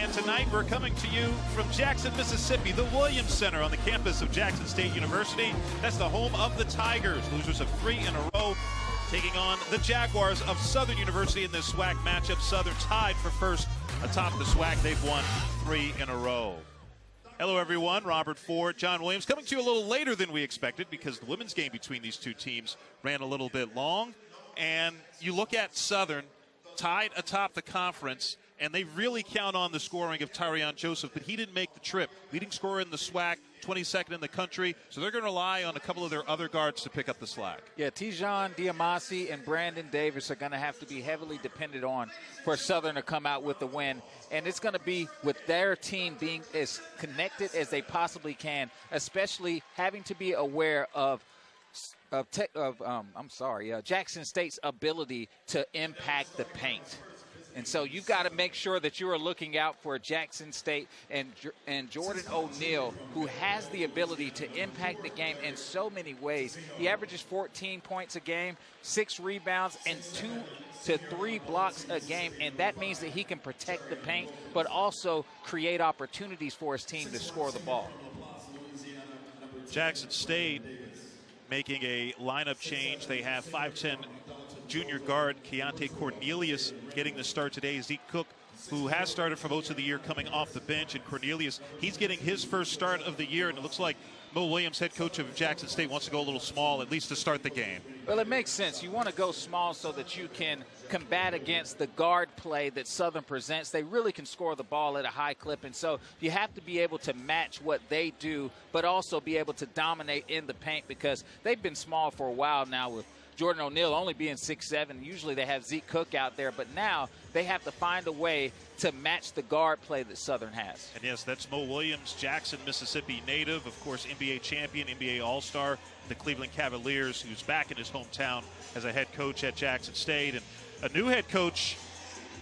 And tonight we're coming to you from Jackson, Mississippi, the Williams Center on the campus of Jackson State University. That's the home of the Tigers, losers of 3 in a row, taking on the Jaguars of Southern University in this SWAC matchup. Southern tied for first atop the SWAC. They've won 3 in a row. Hello, everyone. Robert Ford, John Williams, coming to you a little later than we expected because the women's game between these two teams ran a little bit long. And you look at Southern tied atop the conference, and they really count on the scoring of Tyrion Joseph, but he didn't make the trip. Leading scorer in the SWAC, 22nd in the country, so they're going to rely on a couple of their other guards to pick up the slack. Yeah, Tijon Diamasi and Brandon Davis are going to have to be heavily dependent on for Southern to come out with the win, and it's going to be with their team being as connected as they possibly can, especially having to be aware of Jackson State's ability to impact the paint. And so you've got to make sure that you are looking out for Jackson State and Jordan O'Neal, who has the ability to impact the game in so many ways. He averages 14 points a game, 6 rebounds, and 2 to 3 blocks a game. And that means that he can protect the paint, but also create opportunities for his team to score the ball. Jackson State making a lineup change. They have 5'10" junior guard Keontae Cornelius getting the start today. Zeke Cook, who has started for most of the year, coming off the bench. And Cornelius, he's getting his first start of the year. And it looks like Mo Williams, head coach of Jackson State, wants to go a little small, at least to start the game. Well, it makes sense. You want to go small so that you can combat against the guard play that Southern presents. They really can score the ball at a high clip, and so you have to be able to match what they do, but also be able to dominate in the paint because they've been small for a while now with Jordan O'Neal only being 6'7". Usually they have Zeke Cook out there, but now they have to find a way to match the guard play that Southern has. And yes, that's Mo Williams, Jackson, Mississippi native, of course, NBA champion, NBA All-Star, the Cleveland Cavaliers, who's back in his hometown as a head coach at Jackson State. And a new head coach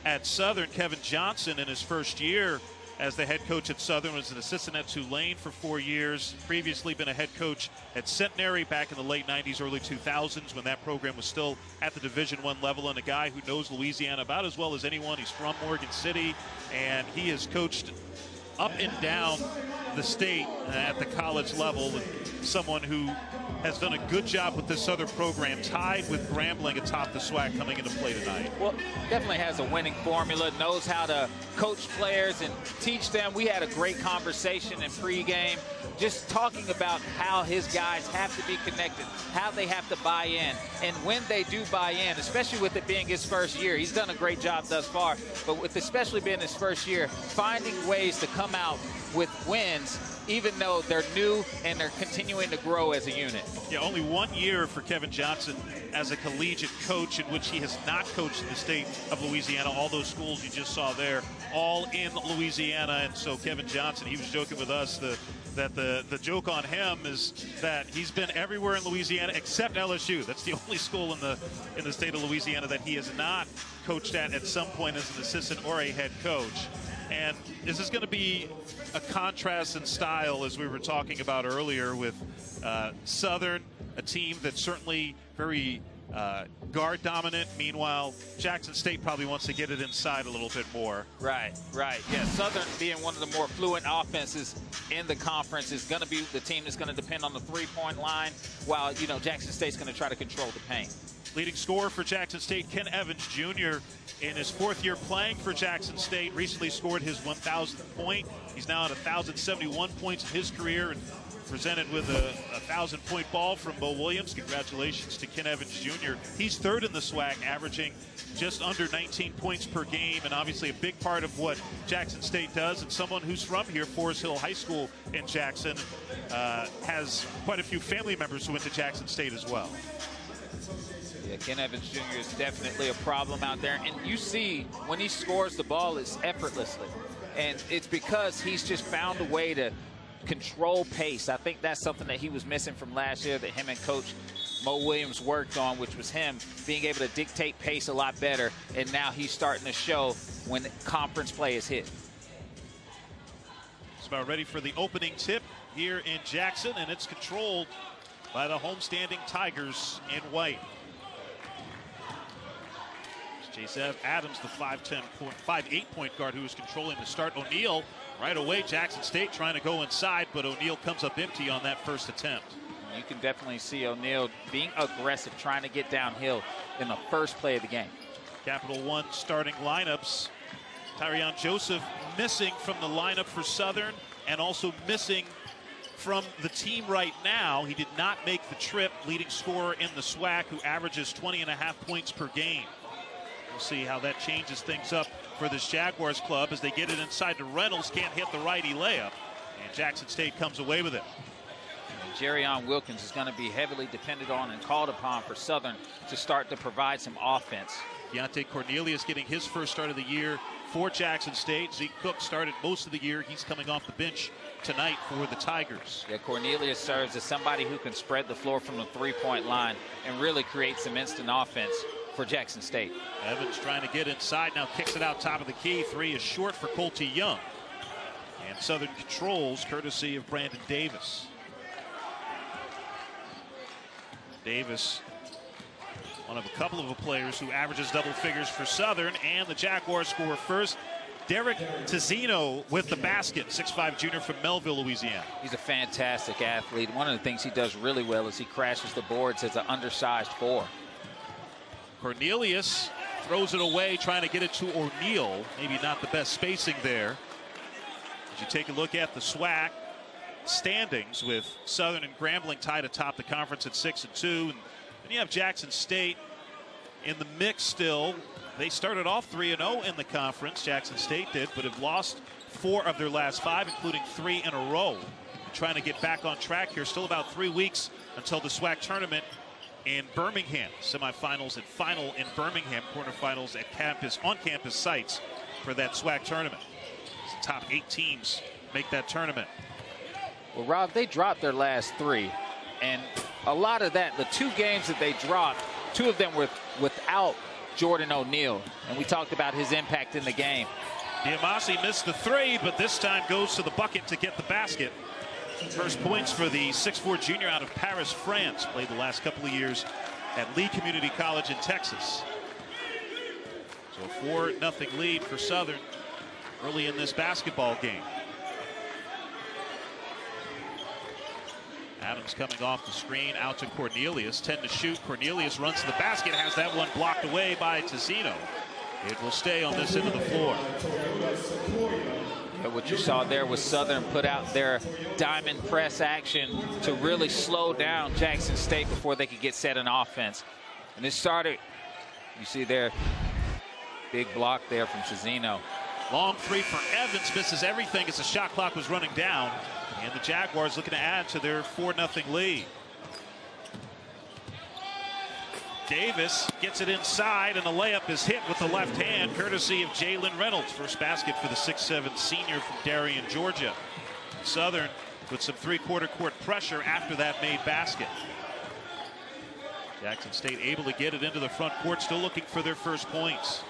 at Southern, Kevin Johnson, in his first year as the head coach at Southern, was an assistant at Tulane for 4 years, previously been a head coach at Centenary back in the late 90s, early 2000s when that program was still at the Division I level, and a guy who knows Louisiana about as well as anyone. He's from Morgan City, and he has coached up and down the state at the college level, and someone who has done a good job with this Southern program, tied with Grambling atop the SWAC coming into play tonight. Well, definitely has a winning formula, knows how to coach players and teach them. We had a great conversation in pregame, just talking about how his guys have to be connected, how they have to buy in. And when they do buy in, especially with it being his first year, he's done a great job thus far, but with especially being his first year, finding ways to come out with wins, even though they're new and they're continuing to grow as a unit. Yeah, only 1 year for Kevin Johnson as a collegiate coach, in which he has not coached in the state of Louisiana. All those schools you just saw there, all in Louisiana. And so Kevin Johnson, he was joking with us that the joke on him is that he's been everywhere in Louisiana except LSU. That's the only school in the state of Louisiana that he has not coached at some point as an assistant or a head coach. And this is going to be a contrast in style, as we were talking about earlier, with Southern, a team that's certainly very guard dominant. Meanwhile, Jackson State probably wants to get it inside a little bit more. Right. Yeah, Southern being one of the more fluent offenses in the conference is going to be the team that's going to depend on the three-point line, while, Jackson State's going to try to control the paint. Leading scorer for Jackson State, Ken Evans Jr., in his 4th year playing for Jackson State, recently scored his 1,000th point. He's now at 1,071 points in his career, and presented with a 1,000-point ball from Mo Williams. Congratulations to Ken Evans Jr. He's 3rd in the SWAC, averaging just under 19 points per game, and obviously a big part of what Jackson State does. And someone who's from here, Forest Hill High School in Jackson, has quite a few family members who went to Jackson State as well. Yeah, Ken Evans Jr. is definitely a problem out there. And you see when he scores the ball, it's effortlessly. And it's because he's just found a way to control pace. I think that's something that he was missing from last year that him and Coach Mo Williams worked on, which was him being able to dictate pace a lot better. And now he's starting to show when conference play is hit. It's about ready for the opening tip here in Jackson, and it's controlled by the homestanding Tigers in white. J.Z. Adams, the 5'8" point guard who is controlling the start. O'Neal right away. Jackson State trying to go inside, but O'Neal comes up empty on that first attempt. You can definitely see O'Neal being aggressive, trying to get downhill in the first play of the game. Capital One starting lineups. Tyrion Joseph missing from the lineup for Southern and also missing from the team right now. He did not make the trip. Leading scorer in the SWAC, who averages 20.5 points per game. We'll see how that changes things up for this Jaguars club as they get it inside to Reynolds. Can't hit the righty layup, and Jackson State comes away with it. Jerrion Wilkins is going to be heavily depended on and called upon for Southern to start to provide some offense. Deontay Cornelius getting his first start of the year for Jackson State. Zeke Cook started most of the year. He's coming off the bench tonight for the Tigers. Yeah, Cornelius serves as somebody who can spread the floor from the three-point line and really create some instant offense for Jackson State. Evans trying to get inside, now kicks it out top of the key. Three is short for Colty Young. And Southern controls courtesy of Brandon Davis. Davis, one of a couple of players who averages double figures for Southern, and the Jaguars score first. Derek Tizzino with the basket, 6'5" junior from Melville, Louisiana. He's a fantastic athlete. One of the things he does really well is he crashes the boards as an undersized four. Cornelius throws it away, trying to get it to O'Neal. Maybe not the best spacing there. As you take a look at the SWAC standings, with Southern and Grambling tied atop the conference at 6-2, and then you have Jackson State in the mix still. They started off 3-0 in the conference, Jackson State did, but have lost 4 of their last 5, including 3 in a row. Trying to get back on track here. Still about 3 weeks until the SWAC tournament in Birmingham. Semifinals and final in Birmingham. Quarterfinals at on-campus sites for that SWAC tournament. The top 8 teams make that tournament. Well, Rob, they dropped their last 3, and a lot of that, the 2 games that they dropped, 2 of them were without Jordan O'Neal, and we talked about his impact in the game. Diamasi missed the 3, but this time goes to the bucket to get the basket. First points for the 6'4" junior out of Paris, France. Played the last couple of years at Lee Community College in Texas. So 4-0 lead for Southern early in this basketball game. Adams coming off the screen out to Cornelius. 10 to shoot. Cornelius runs to the basket, has that one blocked away by Tizzino. It will stay on this end of the floor. But what you saw there was Southern put out their diamond press action to really slow down Jackson State before they could get set in offense. And it started, you see there, big block there from Tizzino. Long 3 for Evans, misses everything as the shot clock was running down. And the Jaguars looking to add to their 4-0 lead. Davis gets it inside, and the layup is hit with the left hand, courtesy of Jalen Reynolds. First basket for the 6'7" senior from Darien, Georgia. Southern with some three-quarter court pressure after that made basket. Jackson State able to get it into the front court, still looking for their first points.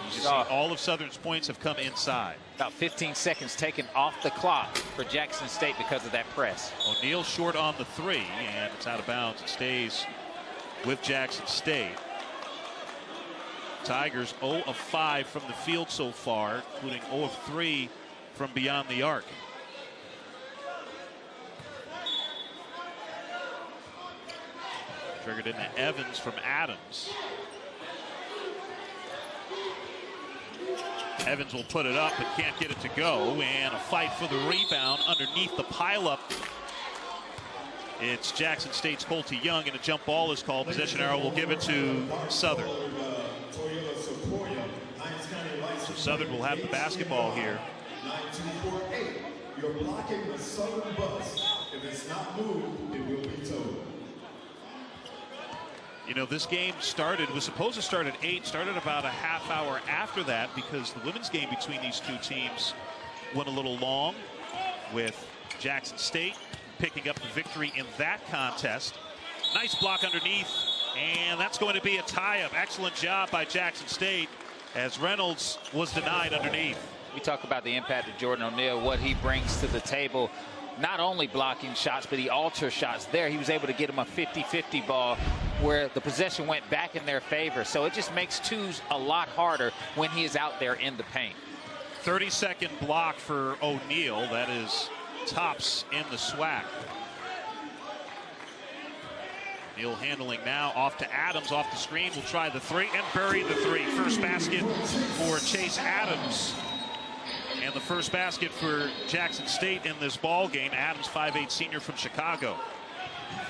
You see all of Southern's points have come inside. About 15 seconds taken off the clock for Jackson State because of that press. O'Neal short on the 3, and it's out of bounds. It stays with Jackson State. Tigers 0 of 5 from the field so far, including 0 of 3 from beyond the arc. Triggered into Evans from Adams. Evans will put it up but can't get it to go, and a fight for the rebound underneath the pileup. It's Jackson State's Colty Young, and a jump ball is called. Possession arrow will give it to Southern. So Southern will have the basketball here. You're blocking the Southern bus. If it's not moved, it will be towed. You know, this game was supposed to start at 8, started about a half hour after that because the women's game between these 2 teams went a little long, with Jackson State picking up the victory in that contest. Nice block underneath, and that's going to be a tie-up. Excellent job by Jackson State as Reynolds was denied underneath. We talk about the impact of Jordan O'Neal, what he brings to the table. Not only blocking shots, but he alters shots there. He was able to get him a 50-50 ball where the possession went back in their favor. So it just makes twos a lot harder when he is out there in the paint. 30-second block for O'Neal. That is tops in the SWAC. O'Neal handling now, off to Adams, off the screen, will try the three and bury the three. First basket for Chase Adams. And the first basket for Jackson State in this ball game. Adams, 5'8" senior from Chicago.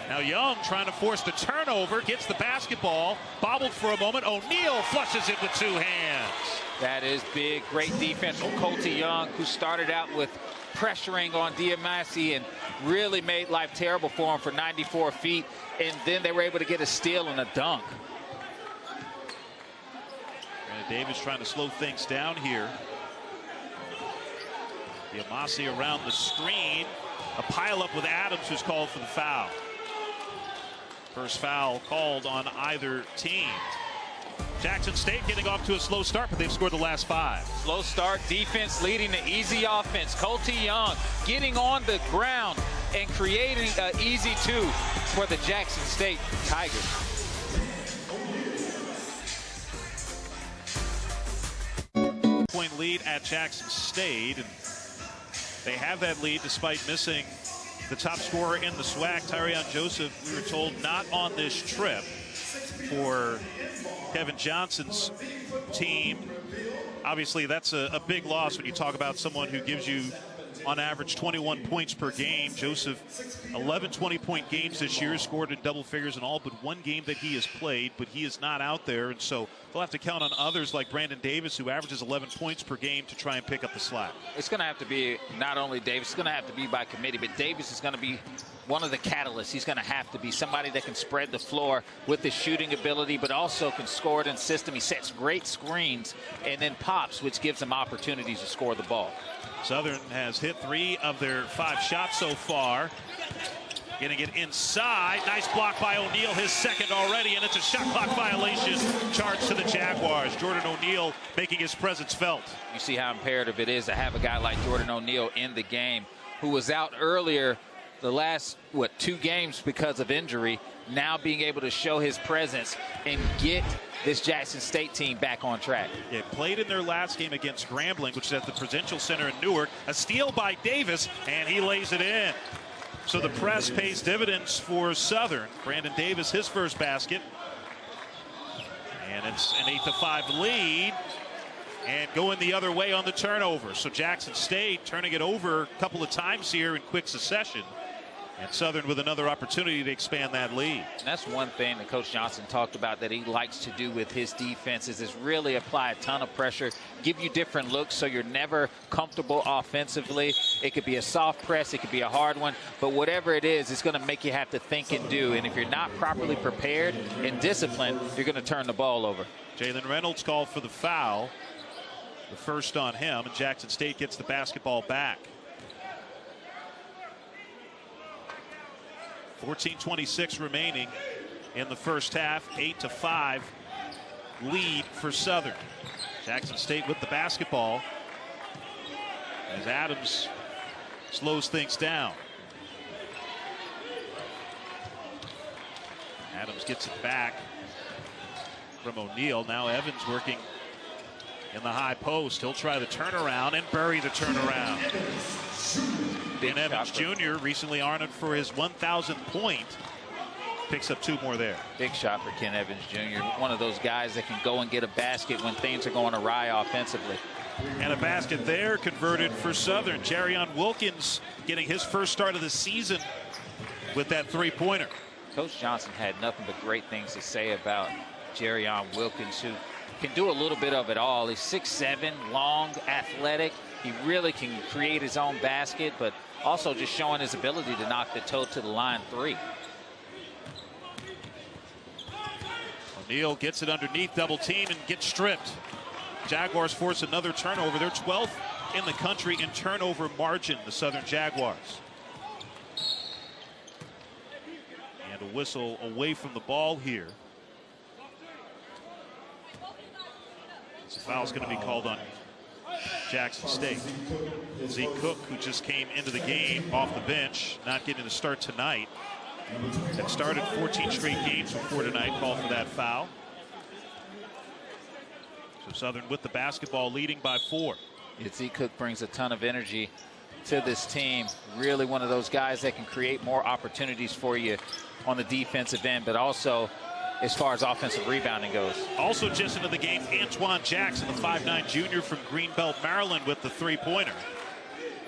Now Young trying to force the turnover, gets the basketball, bobbled for a moment. O'Neal flushes it with two hands. That is big, great defense from Colty Young, who started out with pressuring on Diamasi and really made life terrible for him for 94 feet. And then they were able to get a steal and a dunk. And Davis trying to slow things down here. Diamasi around the screen. A pileup with Adams, who's called for the foul. First foul called on either team. Jackson State getting off to a slow start, but they've scored the last 5. Slow start, defense leading to easy offense. Colty Young getting on the ground and creating an easy two for the Jackson State Tigers. Point lead at Jackson State, and they have that lead despite missing the top scorer in the SWAC, Tyrion Joseph. We were told not on this trip for Kevin Johnson's team. Obviously, that's a big loss when you talk about someone who gives you, on average, 21 points per game. Joseph, 11 20-point games this year, scored in double figures in all but one game that he has played, but he is not out there, and so they'll have to count on others like Brandon Davis, who averages 11 points per game, to try and pick up the slack. It's going to have to be not only Davis, it's going to have to be by committee, but Davis is going to be one of the catalysts. He's going to have to be somebody that can spread the floor with his shooting ability, but also can score it in system. He sets great screens and then pops, which gives him opportunities to score the ball. Southern has hit 3 of their 5 shots so far. Getting it inside. Nice block by O'Neal, his second already, and it's a shot clock violation charged to the Jaguars. Jordan O'Neal making his presence felt. You see how imperative it is to have a guy like Jordan O'Neal in the game, who was out earlier the last, 2 games because of injury, now being able to show his presence and get this Jackson State team back on track. Yeah, played in their last game against Grambling, which is at the Prudential Center in Newark. A steal by Davis, and he lays it in. So the press pays dividends for Southern. Brandon Davis, his first basket. And it's an 8-5 lead. And going the other way on the turnover. So Jackson State turning it over a couple of times here in quick succession. And Southern with another opportunity to expand that lead. And that's one thing that Coach Johnson talked about that he likes to do with his defenses, is really apply a ton of pressure, give you different looks so you're never comfortable offensively. It could be a soft press, it could be a hard one, but whatever it is, it's going to make you have to think and do. And if you're not properly prepared and disciplined, you're going to turn the ball over. Jalen Reynolds called for the foul. The first on him, and Jackson State gets the basketball back. 14:26 remaining in the first half. 8-5 lead for Southern. Jackson State with the basketball as Adams slows things down. Adams gets it back from O'Neal. Now Evans working in the high post. He'll try the turnaround and bury the turnaround. Ben Evans Jr. recently honored for his 1,000th point. Picks up 2 more there. Big shot for Ken Evans Jr. One of those guys that can go and get a basket when things are going awry offensively. And a basket there converted for Southern. Jerion Wilkins getting his first start of the season with that 3-pointer. Coach Johnson had nothing but great things to say about Jerion Wilkins, who can do a little bit of it all. He's 6'7", long, athletic. He really can create his own basket, but also just showing his ability to knock the toe to the line 3. O'Neal gets it underneath, double team, and gets stripped. Jaguars force another turnover. They're 12th in the country in turnover margin, the Southern Jaguars. And a whistle away from the ball here. So foul's going to be called on Jackson State. Zeke Cook, who just came into the game off the bench, not getting the start tonight. Had started 14 straight games before tonight, called for that foul. So Southern with the basketball, leading by 4. Z Cook brings a ton of energy to this team. Really one of those guys that can create more opportunities for you on the defensive end, but also as far as offensive rebounding goes. Also just into the game, Antoine Jackson, the 5'9" junior from Greenbelt, Maryland, with the three-pointer.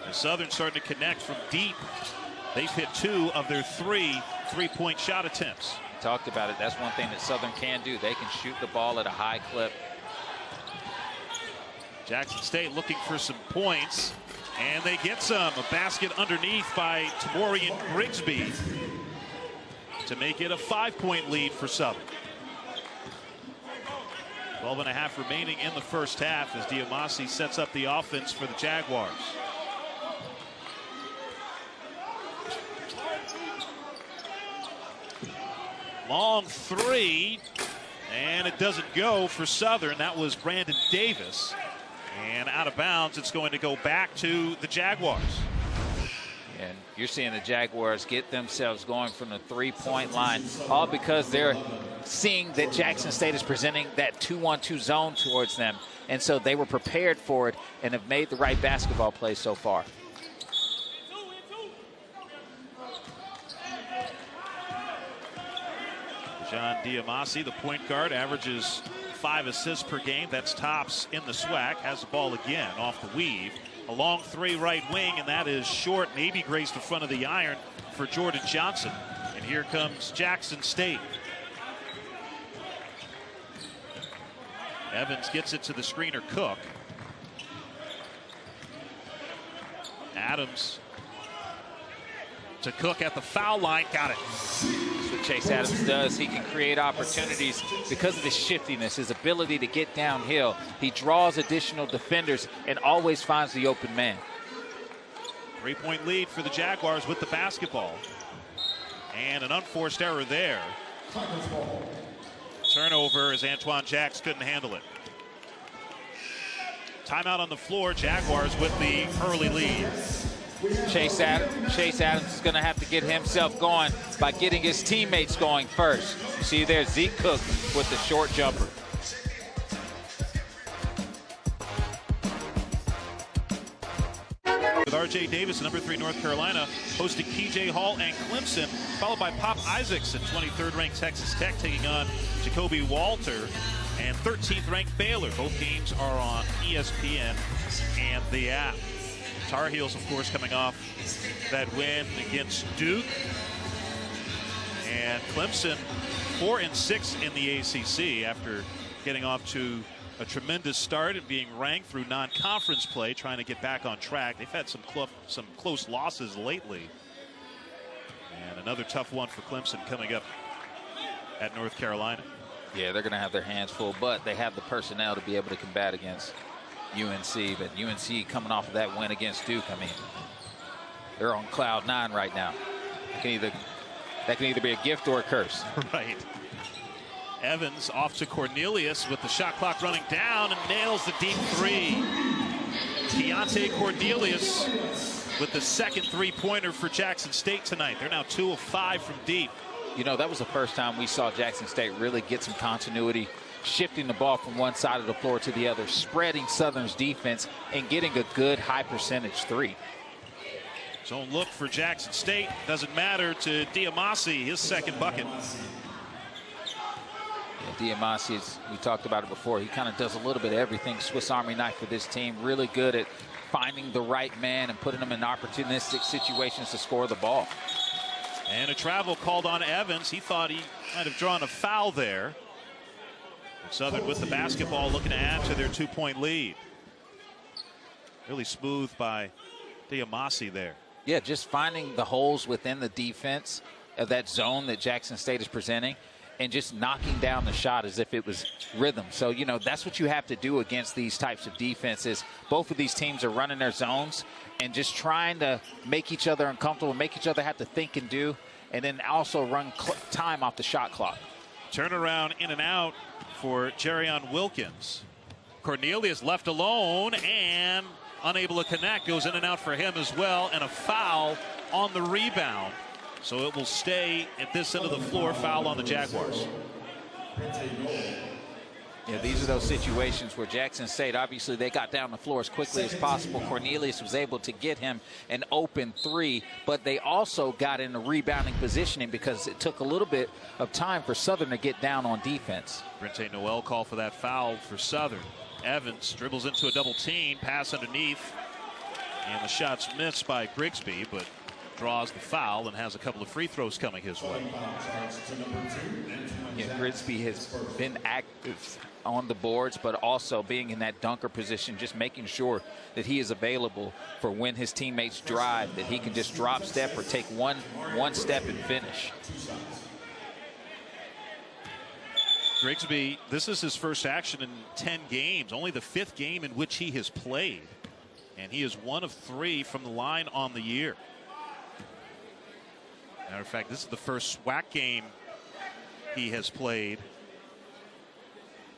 And Southern starting to connect from deep. They've hit 2 of their 3 three-point shot attempts. We talked about it. That's one thing that Southern can do. They can shoot the ball at a high clip. Jackson State looking for some points, and they get some. A basket underneath by Tamorian Grigsby to make it a 5-point lead for Southern. 12.5 remaining in the first half as Diamasi sets up the offense for the Jaguars. Long three, and it doesn't go for Southern. That was Brandon Davis. And out of bounds, it's going to go back to the Jaguars. And you're seeing the Jaguars get themselves going from the three-point line, all because they're seeing that Jackson State is presenting that 2-1-2 zone towards them. And so they were prepared for it and have made the right basketball play so far. John Diamasi, the point guard, averages 5 assists per game. That's tops in the SWAC. Has the ball again off the weave. A long 3 right wing, and that is short. Maybe grazed the front of the iron for Jordan Johnson. And here comes Jackson State. Evans gets it to the screener Cook. Adams to Cook at the foul line. Got it. That's what Chase Adams does. He can create opportunities because of his shiftiness, his ability to get downhill. He draws additional defenders and always finds the open man. 3-point lead for the Jaguars with the basketball. And an unforced error there. Turnover as Antoine Jacks couldn't handle it. Timeout on the floor. Jaguars with the early lead. Chase Adams is going to have to get himself going by getting his teammates going first. You see there, Zeke Cook with the short jumper. With R.J. Davis, number 3 North Carolina, hosting P.J. Hall and Clemson, followed by Pop Isaacs and 23rd ranked Texas Tech taking on Jacoby Walter and 13th ranked Baylor. Both games are on ESPN and the app. Tar Heels, of course, coming off that win against Duke. And Clemson 4-6 in the ACC after getting off to a tremendous start and being ranked through non-conference play, trying to get back on track. They've had some close losses lately. And another tough one for Clemson coming up at North Carolina. Yeah, they're going to have their hands full, but they have the personnel to be able to combat against UNC. But UNC coming off of that win against Duke, I mean, they're on cloud 9 right now. That can either be a gift or a curse. Right. Evans off to Cornelius with the shot clock running down and nails the deep 3. Keontae Cornelius with the second three-pointer for Jackson State tonight. They're now 2 of 5 from deep. You know, that was the first time we saw Jackson State really get some continuity, shifting the ball from one side of the floor to the other, spreading Southern's defense, and getting a good high-percentage 3. Zone look for Jackson State. Doesn't matter to Diamasi, his second bucket. Yeah, Diamasi, we talked about it before, he kind of does a little bit of everything. Swiss Army knife for this team. Really good at finding the right man and putting them in opportunistic situations to score the ball. And a travel called on Evans. He thought he might have drawn a foul there. Southern with the basketball looking to add to their 2-point lead. Really smooth by Diamasi there. Yeah, just finding the holes within the defense of that zone that Jackson State is presenting and just knocking down the shot as if it was rhythm. So, you know, that's what you have to do against these types of defenses. Both of these teams are running their zones and just trying to make each other uncomfortable, make each other have to think and do, and then also run time off the shot clock. Turnaround in and out for Jerion Wilkins. Cornelius left alone and unable to connect. Goes in and out for him as well, and a foul on the rebound. So it will stay at this end of the floor. Foul on the Jaguars. Yeah, these are those situations where Jackson State, obviously, they got down the floor as quickly as possible. Cornelius was able to get him an open three, but they also got in a rebounding positioning because it took a little bit of time for Southern to get down on defense. Brente Noel called for that foul for Southern. Evans dribbles into a double team, pass underneath, and the shot's missed by Grigsby, but draws the foul and has a couple of free throws coming his way. Yeah, Grigsby has been active on the boards, but also being in that dunker position, just making sure that he is available for when his teammates drive, that he can just drop step or take one step and finish. Grigsby, this is his first action in 10 games, only the 5th game in which he has played, and he is 1 of 3 from the line on the year. Matter of fact, this is the first SWAC game he has played.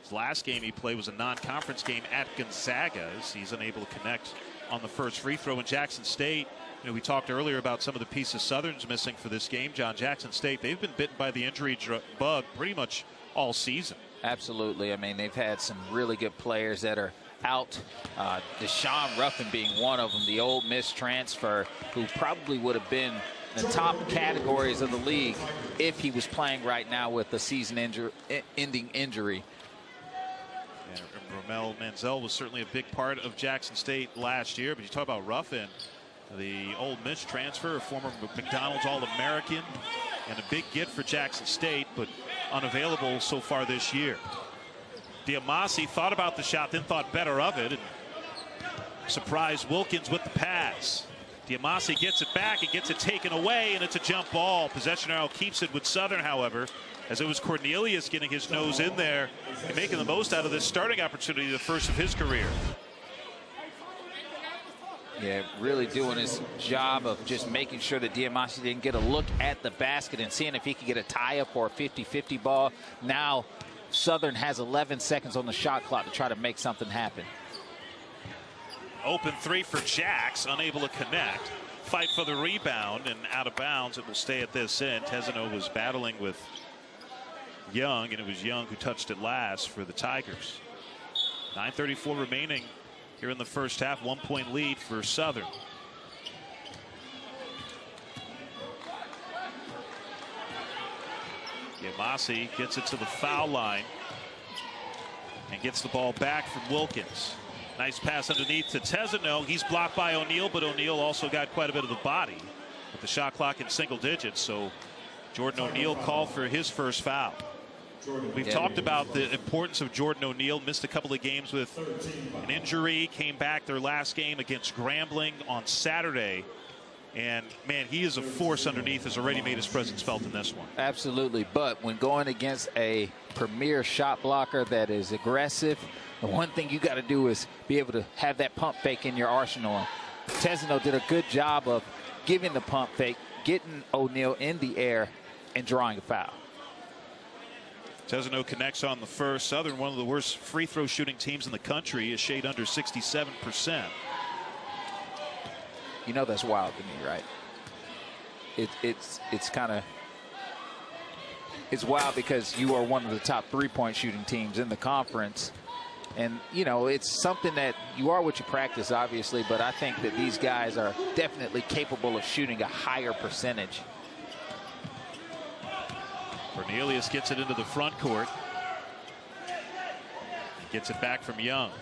His last game he played was a non-conference game at Gonzaga, as he's unable to connect on the first free throw. In Jackson State, you know, we talked earlier about some of the pieces Southern's missing for this game. Jackson State, they've been bitten by the injury bug pretty much all season. Absolutely. I mean, they've had some really good players that are out. Deshaun Ruffin being one of them, the Ole Miss transfer, who probably would have been in the top categories of the league if he was playing right now with a season-ending injury. And Ramel Manziel was certainly a big part of Jackson State last year, but you talk about Ruffin, the Ole Miss transfer, a former McDonald's All-American, and a big get for Jackson State, but unavailable so far this year. Diamasi thought about the shot, then thought better of it, and surprised Wilkins with the pass. Diamasi gets it back and gets it taken away, and it's a jump ball. Possession arrow keeps it with Southern, however, as it was Cornelius getting his nose in there and making the most out of this starting opportunity, the first of his career. Yeah, really doing his job of just making sure that Diamasi didn't get a look at the basket and seeing if he could get a tie-up or a 50-50 ball. Now Southern has 11 seconds on the shot clock to try to make something happen. Open three for Jax, unable to connect. Fight for the rebound, and out of bounds. It will stay at this end. Tesano was battling with Young, and it was Young who touched it last for the Tigers. 9:34 remaining here in the first half. 1-point lead for Southern. Diamasi gets it to the foul line and gets the ball back from Wilkins. Nice pass underneath to Tesano. He's blocked by O'Neal, but O'Neal also got quite a bit of the body with the shot clock in single digits. So Jordan O'Neal called for his first foul. We've talked about the importance of Jordan O'Neal. Missed a couple of games with an injury. Came back their last game against Grambling on Saturday. And, man, he is a force underneath. Has already made his presence felt in this one. Absolutely. But when going against a premier shot blocker that is aggressive, the one thing you got to do is be able to have that pump fake in your arsenal. Tesano did a good job of giving the pump fake, getting O'Neal in the air, and drawing a foul. Tesano connects on the first. Southern, one of the worst free throw shooting teams in the country, is shade under 67%. You know that's wild to me, right? It's kind of, it's wild because you are one of the top 3-point shooting teams in the conference. And, you know, it's something that you are what you practice, obviously, but I think that these guys are definitely capable of shooting a higher percentage. Cornelius gets it into the front court. Gets it back from Young.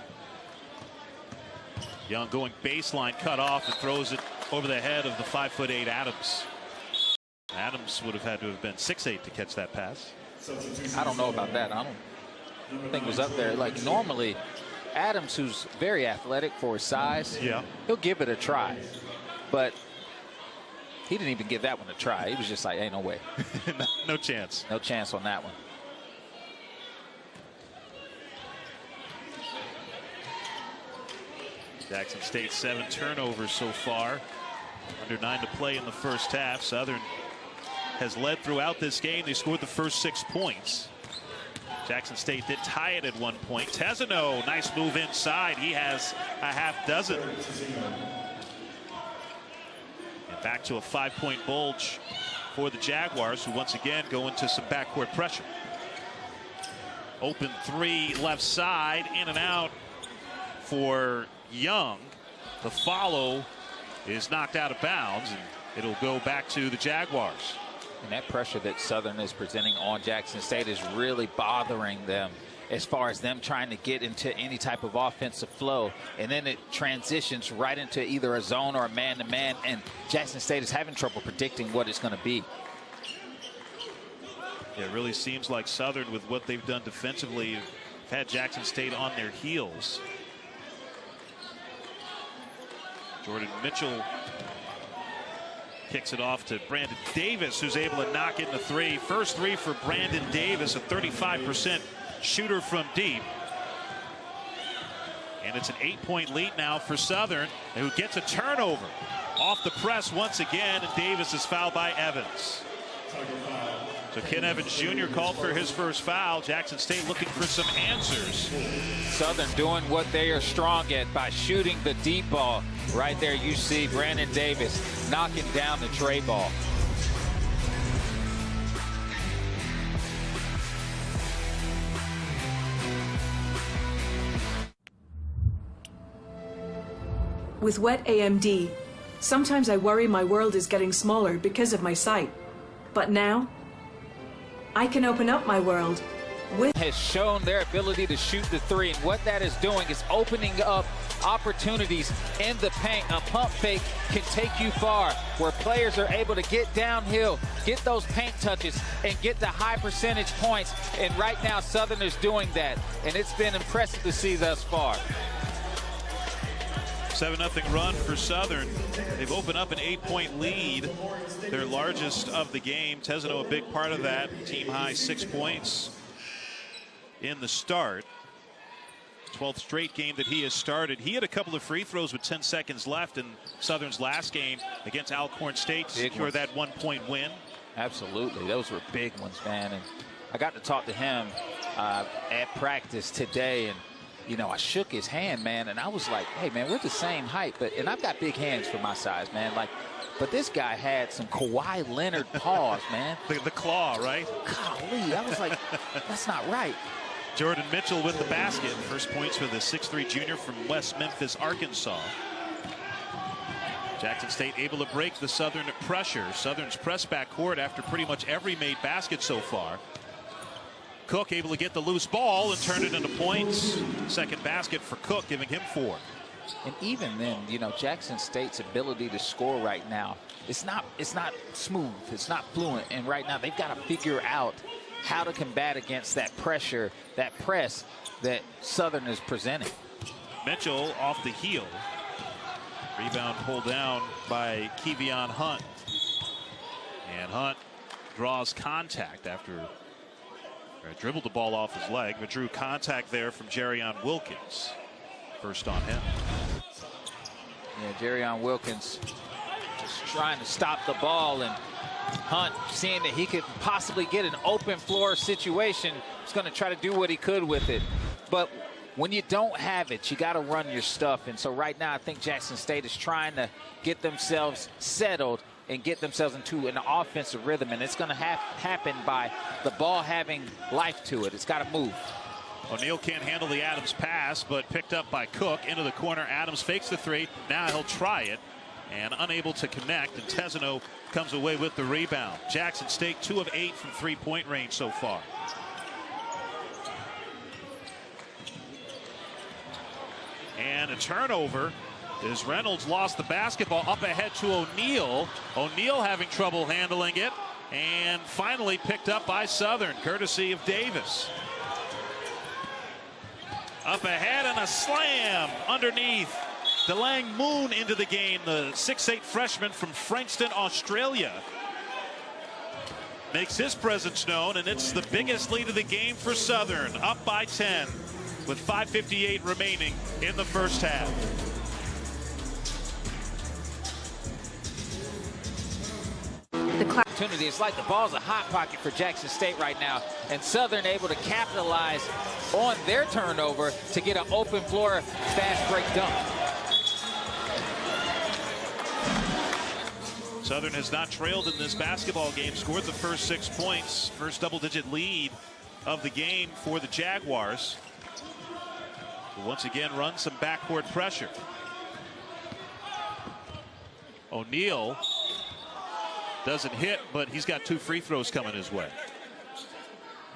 Young going baseline, cut off, and throws it over the head of the 5'8" Adams. Adams would have had to have been 6'8" to catch that pass. I don't know about that. I don't think it was up there. Like, normally, Adams, who's very athletic for his size, he'll give it a try. But he didn't even give that one a try. He was just like, ain't no way. No chance. No chance on that one. Jackson State 7 turnovers so far. Under 9 to play in the first half. Southern has led throughout this game. They scored the first 6 points. Jackson State did tie it at one point. Tesano, nice move inside. He has a half dozen. And back to a 5-point bulge for the Jaguars, who once again go into some backcourt pressure. Open three left side, in and out for Young. The follow is knocked out of bounds, and it'll go back to the Jaguars. And that pressure that Southern is presenting on Jackson State is really bothering them as far as them trying to get into any type of offensive flow. And then it transitions right into either a zone or a man-to-man, and Jackson State is having trouble predicting what it's going to be. It really seems like Southern, with what they've done defensively, have had Jackson State on their heels. Jordan Mitchell kicks it off to Brandon Davis, who's able to knock in the three. First three for Brandon Davis, a 35% shooter from deep. And it's an 8-point lead now for Southern, who gets a turnover off the press once again, and Davis is fouled by Evans. So Ken Evans Jr. called for his first foul. Jackson State looking for some answers. Southern doing what they are strong at by shooting the deep ball. Right there you see Brandon Davis knocking down the tray ball. With wet AMD, sometimes I worry my world is getting smaller because of my sight. But now, I can open up my world with... Has shown their ability to shoot the three, and what that is doing is opening up opportunities in the paint. A pump fake can take you far, where players are able to get downhill, get those paint touches, and get the high percentage points. And right now, Southern is doing that, and it's been impressive to see thus far. 7-0 run for Southern. They've opened up an 8-point lead, their largest of the game. Tesano a big part of that. Team high 6 points in the start. 12th straight game that he has started. He had a couple of free throws with 10 seconds left in Southern's last game against Alcorn State to secure that 1-point win. Absolutely, those were big ones, man. And I got to talk to him at practice today, and you know, I shook his hand, man, and I was like, hey, man, we're the same height, and I've got big hands for my size, man. Like, but this guy had some Kawhi Leonard paws, man. The claw, right? Golly, I was like, that's not right. Jordan Mitchell with the basket. First points for the 6'3" junior from West Memphis, Arkansas. Jackson State able to break the Southern pressure. Southern's press back court after pretty much every made basket so far. Cook able to get the loose ball and turn it into points. Second basket for Cook, giving him 4. And even then, you know, Jackson State's ability to score right now, it's not smooth, it's not fluent. And right now they've got to figure out how to combat against that pressure, that press that Southern is presenting. Mitchell off the heel. Rebound pulled down by Kevion Hunt. And Hunt draws contact after dribbled the ball off his leg, but drew contact there from Jerrion Wilkins. First on him. Yeah, Jerrion Wilkins just trying to stop the ball, and Hunt, seeing that he could possibly get an open floor situation, is going to try to do what he could with it. But when you don't have it, you got to run your stuff. And so right now I think Jackson State is trying to get themselves settled and get themselves into an offensive rhythm, and it's going to happen by the ball having life to it. It's got to move. O'Neal can't handle the Adams pass, but picked up by Cook into the corner. Adams fakes the three. Now he'll try it and unable to connect, and Tesano comes away with the rebound. Jackson State 2 of 8 from three-point range so far. And a turnover as Reynolds lost the basketball up ahead to O'Neal. O'Neal having trouble handling it, and finally picked up by Southern, courtesy of Davis. Up ahead and a slam underneath. Delang Moon into the game, the 6'8" freshman from Frankston, Australia. Makes his presence known, and it's the biggest lead of the game for Southern, up by 10 with 5:58 remaining in the first half. Opportunity. It's like the ball's a hot pocket for Jackson State right now, and Southern able to capitalize on their turnover to get an open floor fast break dunk. Southern has not trailed in this basketball game, scored the first 6 points, first double-digit lead of the game for the Jaguars. Will once again run some backcourt pressure. O'Neal doesn't hit, but he's got 2 free throws coming his way.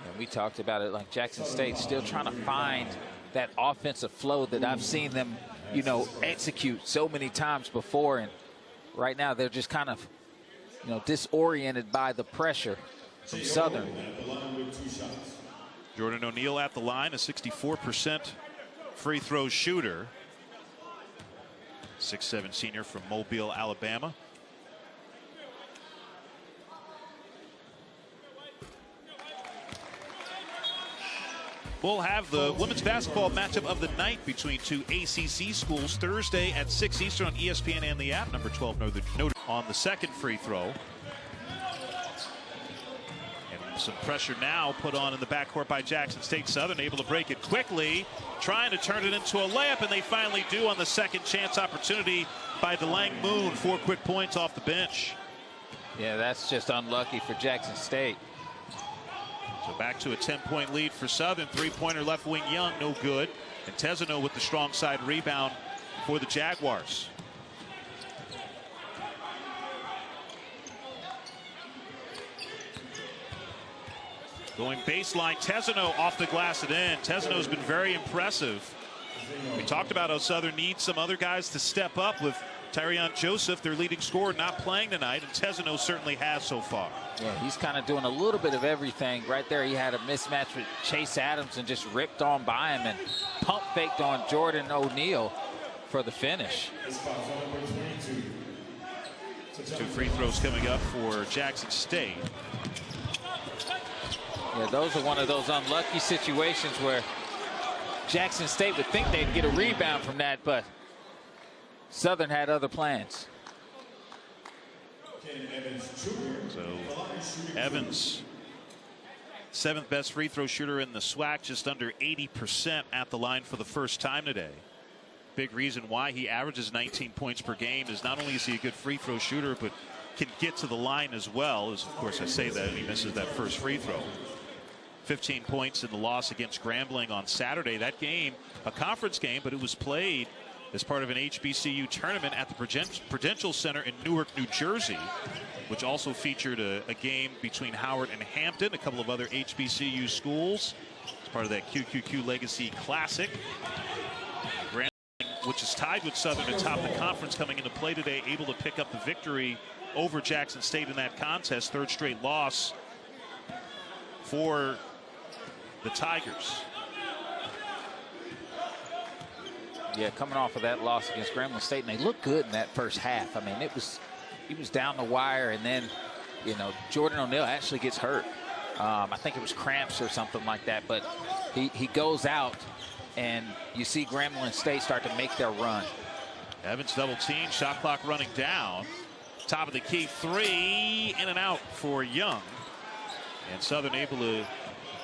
And we talked about it, like Jackson State still trying to find that offensive flow that I've seen them, you know, execute so many times before. And right now they're just kind of, you know, disoriented by the pressure from Southern. Jordan O'Neal at the line, a 64% free throw shooter. 6'7" senior from Mobile, Alabama. We'll have the women's basketball matchup of the night between 2 ACC schools Thursday at 6 Eastern on ESPN and the app. Number 12 Notre Dame on the second free throw. And some pressure now put on in the backcourt by Jackson State. Southern able to break it quickly, trying to turn it into a layup, and they finally do on the second chance opportunity by DeLang Moon. 4 quick points off the bench. Yeah, that's just unlucky for Jackson State. So back to a 10-point lead for Southern. 3-pointer left wing Young, no good. And Tesano with the strong side rebound for the Jaguars. Going baseline, Tesano off the glass and in. Tesano's been very impressive. We talked about how Southern needs some other guys to step up, with Tyrion Joseph, their leading scorer, not playing tonight, and Tesano certainly has so far. Yeah, he's kind of doing a little bit of everything. Right there, he had a mismatch with Chase Adams and just ripped on by him and pump faked on Jordan O'Neal for the finish. 2 free throws coming up for Jackson State. Yeah, those are one of those unlucky situations where Jackson State would think they'd get a rebound from that, but Southern had other plans. So Evans, 7th best free throw shooter in the SWAC, just under 80% at the line for the first time today. Big reason why he averages 19 points per game is not only is he a good free throw shooter, but can get to the line as well. As of course I say that, and he misses that first free throw. 15 points in the loss against Grambling on Saturday. That game, a conference game, but it was played as part of an HBCU tournament at the Prudential Center in Newark, New Jersey, which also featured a game between Howard and Hampton, a couple of other HBCU schools. It's part of that QQQ Legacy Classic. Grambling, which is tied with Southern atop the conference, coming into play today, able to pick up the victory over Jackson State in that contest. 3rd straight loss for the Tigers. Yeah, coming off of that loss against Grambling State, and they looked good in that first half. I mean, he was down the wire, and then, you know, Jordan O'Neal actually gets hurt. I think it was cramps or something like that, but he goes out, and you see Grambling State start to make their run. Evans double team, shot clock running down. Top of the key, 3 in and out for Young. And Southern able to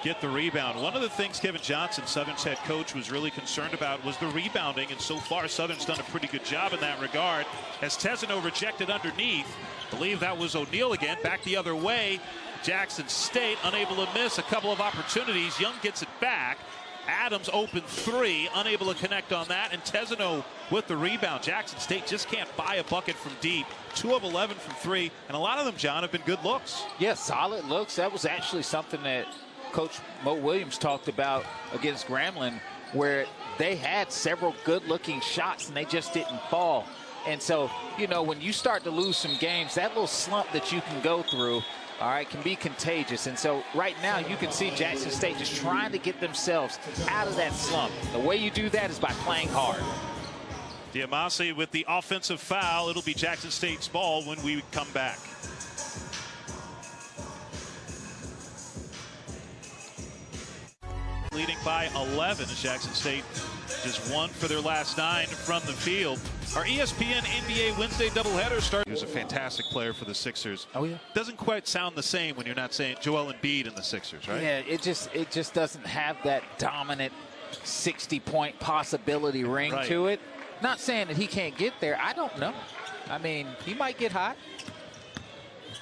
get the rebound. One of the things Kevin Johnson, Southern's head coach, was really concerned about was the rebounding, and so far Southern's done a pretty good job in that regard. As Tesano rejected underneath, I believe that was O'Neal again, back the other way. Jackson State unable to miss a couple of opportunities. Young gets it back. Adams open 3, unable to connect on that, and Tesano with the rebound. Jackson State just can't buy a bucket from deep. 2 of 11 from 3, and a lot of them, John, have been good looks. Yeah, solid looks. That was actually something that Coach Mo Williams talked about against Grambling, where they had several good-looking shots and they just didn't fall. And so, you know, when you start to lose some games, that little slump that you can go through, all right, can be contagious. And so right now you can see Jackson State just trying to get themselves out of that slump. The way you do that is by playing hard. Diamasi with the offensive foul. It'll be Jackson State's ball when we come back. Leading by 11 as Jackson State just 1 for their last 9 from the field. Our ESPN NBA Wednesday doubleheader starts. He was a fantastic player for the Sixers. Oh yeah. Doesn't quite sound the same when you're not saying Joel Embiid in the Sixers, right? Yeah, it just doesn't have that dominant 60-point possibility ring to it. Not saying that he can't get there. I don't know. I mean, he might get hot.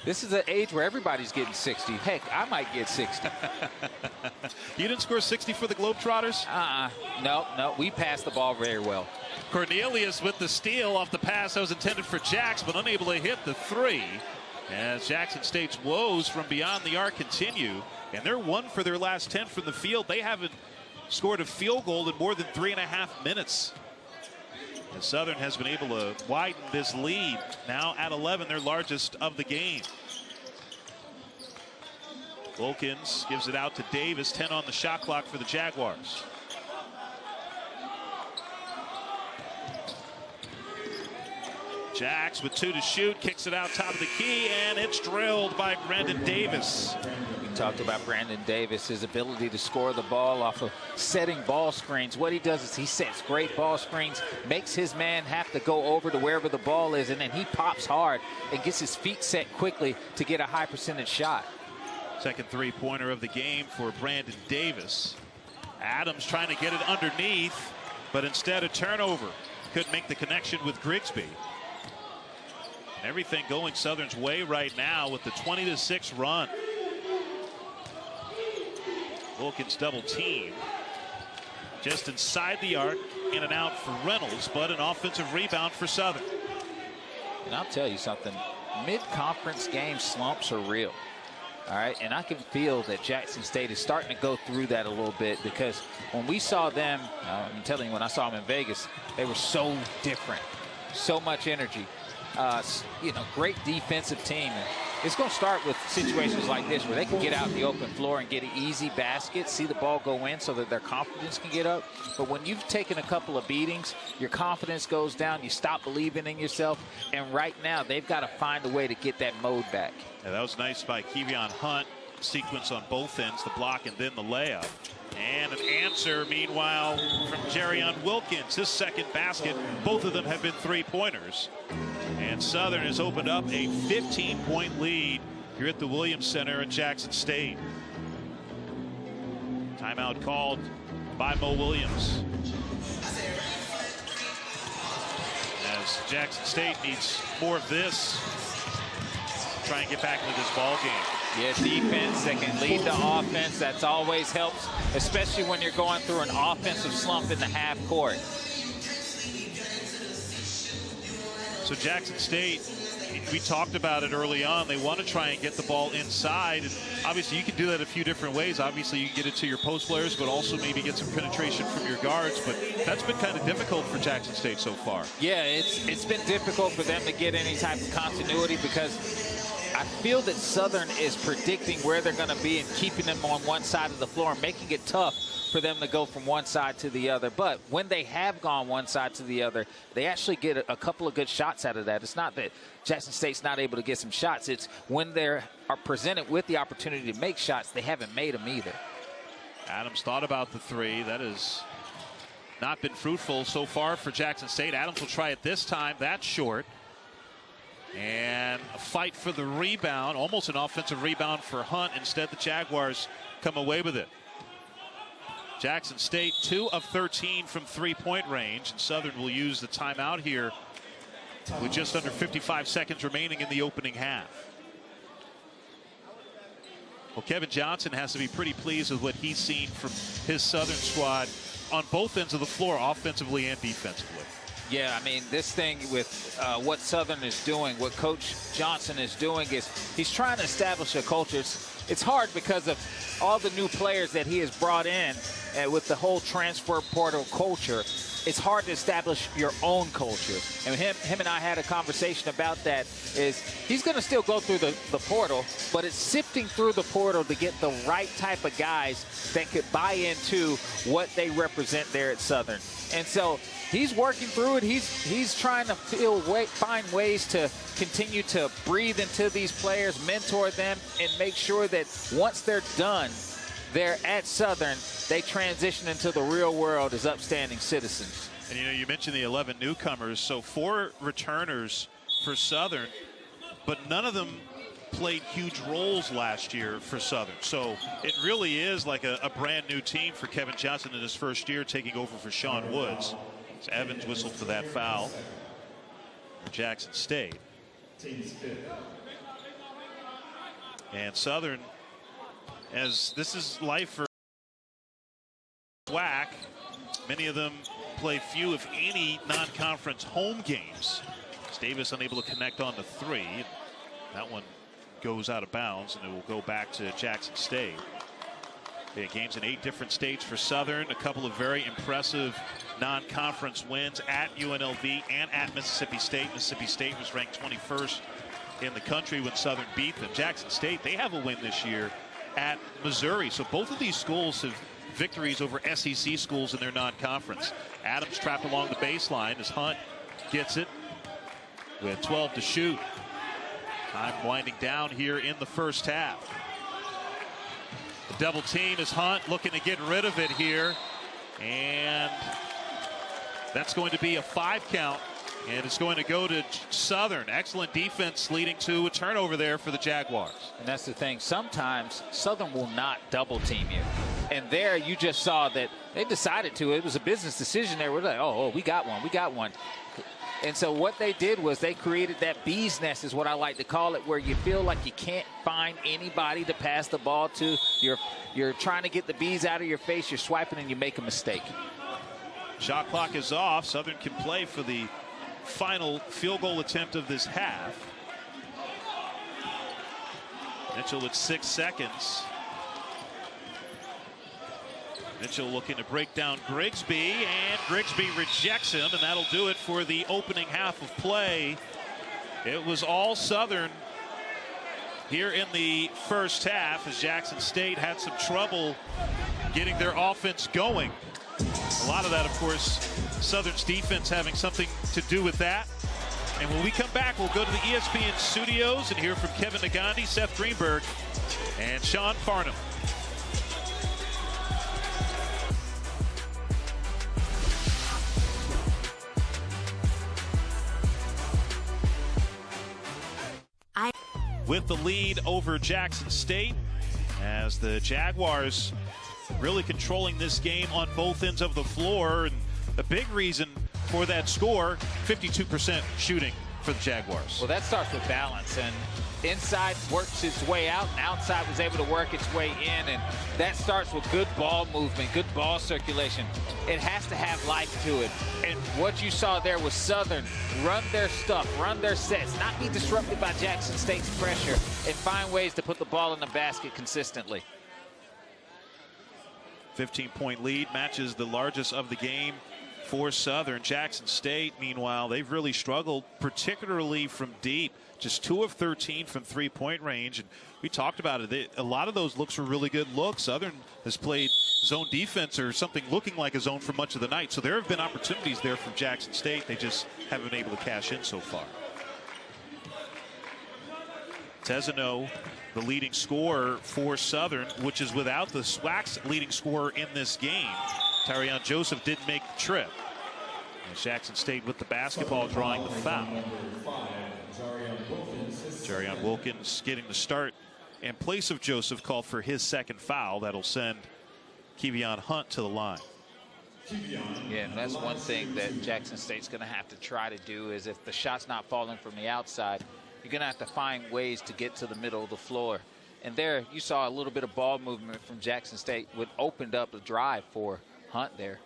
This is an age where everybody's getting 60. Heck, I might get 60. You didn't score 60 for the Globetrotters? No, we passed the ball very well. Cornelius with the steal off the pass that was intended for Jax, but unable to hit the three. As Jackson State's woes from beyond the arc continue, and they're 1 for their last 10 from the field. They haven't scored a field goal in more than 3.5 minutes. And Southern has been able to widen this lead, now at 11, their largest of the game. Wilkins gives it out to Davis, 10 on the shot clock for the Jaguars. Jax with 2 to shoot, kicks it out top of the key, and it's drilled by Brandon Davis. We talked about Brandon Davis, his ability to score the ball off of setting ball screens. What he does is he sets great ball screens, makes his man have to go over to wherever the ball is, and then he pops hard and gets his feet set quickly to get a high percentage shot. Second three-pointer of the game for Brandon Davis. Adams trying to get it underneath, but instead a turnover. Couldn't make the connection with Grigsby. Everything going Southern's way right now with the 20-6 run. Wilkins double team. Just inside the arc, in and out for Reynolds, but an offensive rebound for Southern. And I'll tell you something, mid-conference game slumps are real. All right, and I can feel that Jackson State is starting to go through that a little bit, because when we saw them, I'm telling you, when I saw them in Vegas, they were so different, so much energy. You know, great defensive team. And it's going to start with situations like this where they can get out in the open floor and get an easy basket, see the ball go in so that their confidence can get up. But when you've taken a couple of beatings, your confidence goes down, you stop believing in yourself, and right now they've got to find a way to get that mode back. Yeah, that was nice by Kevion Hunt. Sequence on both ends, the block and then the layup. And an answer, meanwhile, from Jerrion Wilkins, his second basket. Both of them have been three-pointers. And Southern has opened up a 15-point lead here at the Williams Center in Jackson State. Timeout called by Mo Williams. As Jackson State needs more of this, try and get back into this ball game. Yeah, defense that can lead to offense. That's always helps, especially when you're going through an offensive slump in the half court. So Jackson State, we talked about it early on. They want to try and get the ball inside. And obviously, you can do that a few different ways. Obviously, you can get it to your post players, but also maybe get some penetration from your guards. But that's been kind of difficult for Jackson State so far. Yeah, it's been difficult for them to get any type of continuity, because I feel that Southern is predicting where they're going to be and keeping them on one side of the floor and making it tough for them to go from one side to the other. But when they have gone one side to the other, they actually get a couple of good shots out of that. It's not that Jackson State's not able to get some shots. It's when they are presented with the opportunity to make shots, they haven't made them either. Adams thought about the three. That has not been fruitful so far for Jackson State. Adams will try it this time. That's short. And a fight for the rebound, almost an offensive rebound for Hunt. Instead, the Jaguars come away with it. Jackson State 2 of 13 from three-point range, and Southern will use the timeout here with just under 55 seconds remaining in the opening half. Well, Kevin Johnson has to be pretty pleased with what he's seen from his Southern squad on both ends of the floor, offensively and defensively. Yeah, I mean, this thing with what Southern is doing, what Coach Johnson is doing, is he's trying to establish a culture. It's hard because of all the new players that he has brought in, with the whole transfer portal culture. It's hard to establish your own culture. And him and I had a conversation about that. Is he's going to still go through the portal, but it's sifting through the portal to get the right type of guys that could buy into what they represent there at Southern. And so he's working through it. He's trying to find ways to continue to breathe into these players, mentor them, and make sure that once they're done, they're at Southern, they transition into the real world as upstanding citizens. And you know, you mentioned the 11 newcomers, so 4 returners for Southern, but none of them played huge roles last year for Southern. So it really is like a brand new team for Kevin Johnson in his first year, taking over for Sean Woods. So Evans whistled for that foul for Jackson State. And Southern, as this is life for SWAC, many of them play few, if any, non-conference home games. Davis unable to connect on the three. That one goes out of bounds, and it will go back to Jackson State. They had games in 8 different states for Southern. A couple of very impressive non-conference wins at UNLV and at Mississippi State. Mississippi State was ranked 21st in the country when Southern beat them. Jackson State, they have a win this year at Missouri. So both of these schools have victories over SEC schools in their non-conference. Adams trapped along the baseline as Hunt gets it with 12 to shoot. Time winding down here in the first half. The double team is Hunt looking to get rid of it here. And that's going to be a 5 count. And it's going to go to Southern. Excellent defense leading to a turnover there for the Jaguars. And that's the thing. Sometimes Southern will not double team you. And there you just saw that they decided to. It was a business decision there. We're like, oh, we got one. We got one. And so what they did was they created that bee's nest, is what I like to call it, where you feel like you can't find anybody to pass the ball to. You're trying to get the bees out of your face. You're swiping and you make a mistake. Shot clock is off. Southern can play for the final field goal attempt of this half. Mitchell with 6 seconds. Mitchell looking to break down Grigsby, and Grigsby rejects him, and that'll do it for the opening half of play. It was all Southern here in the first half, as Jackson State had some trouble getting their offense going. A lot of that, of course, Southern's defense having something to do with that. And when we come back, we'll go to the ESPN studios and hear from Kevin Nagandi, Seth Greenberg, and Sean Farnham. With the lead over Jackson State, as the Jaguars really controlling this game on both ends of the floor. And a big reason for that score, 52% shooting for the Jaguars. Well, that starts with balance, and inside works its way out, and outside was able to work its way in, and that starts with good ball movement, good ball circulation. It has to have life to it, and what you saw there was Southern run their stuff, run their sets, not be disrupted by Jackson State's pressure, and find ways to put the ball in the basket consistently. 15-point lead matches the largest of the game for Southern. Jackson State, meanwhile, they've really struggled, particularly from deep. Just 2 of 13 from three-point range. And we talked about it. A lot of those looks were really good looks. Southern has played zone defense or something looking like a zone for much of the night. So there have been opportunities there from Jackson State. They just haven't been able to cash in so far. Tezano, the leading scorer for Southern, which is without the SWAC's leading scorer in this game. Tarion Joseph didn't make the trip. And Jackson State with the basketball, drawing the foul. Jarion Wilkins getting the start in place of Joseph, called for his second foul. That'll send Kevion Hunt to the line. Yeah, and that's one thing that Jackson State's going to have to try to do, is if the shot's not falling from the outside, you're going to have to find ways to get to the middle of the floor. And there you saw a little bit of ball movement from Jackson State, which opened up the drive for Hunt there.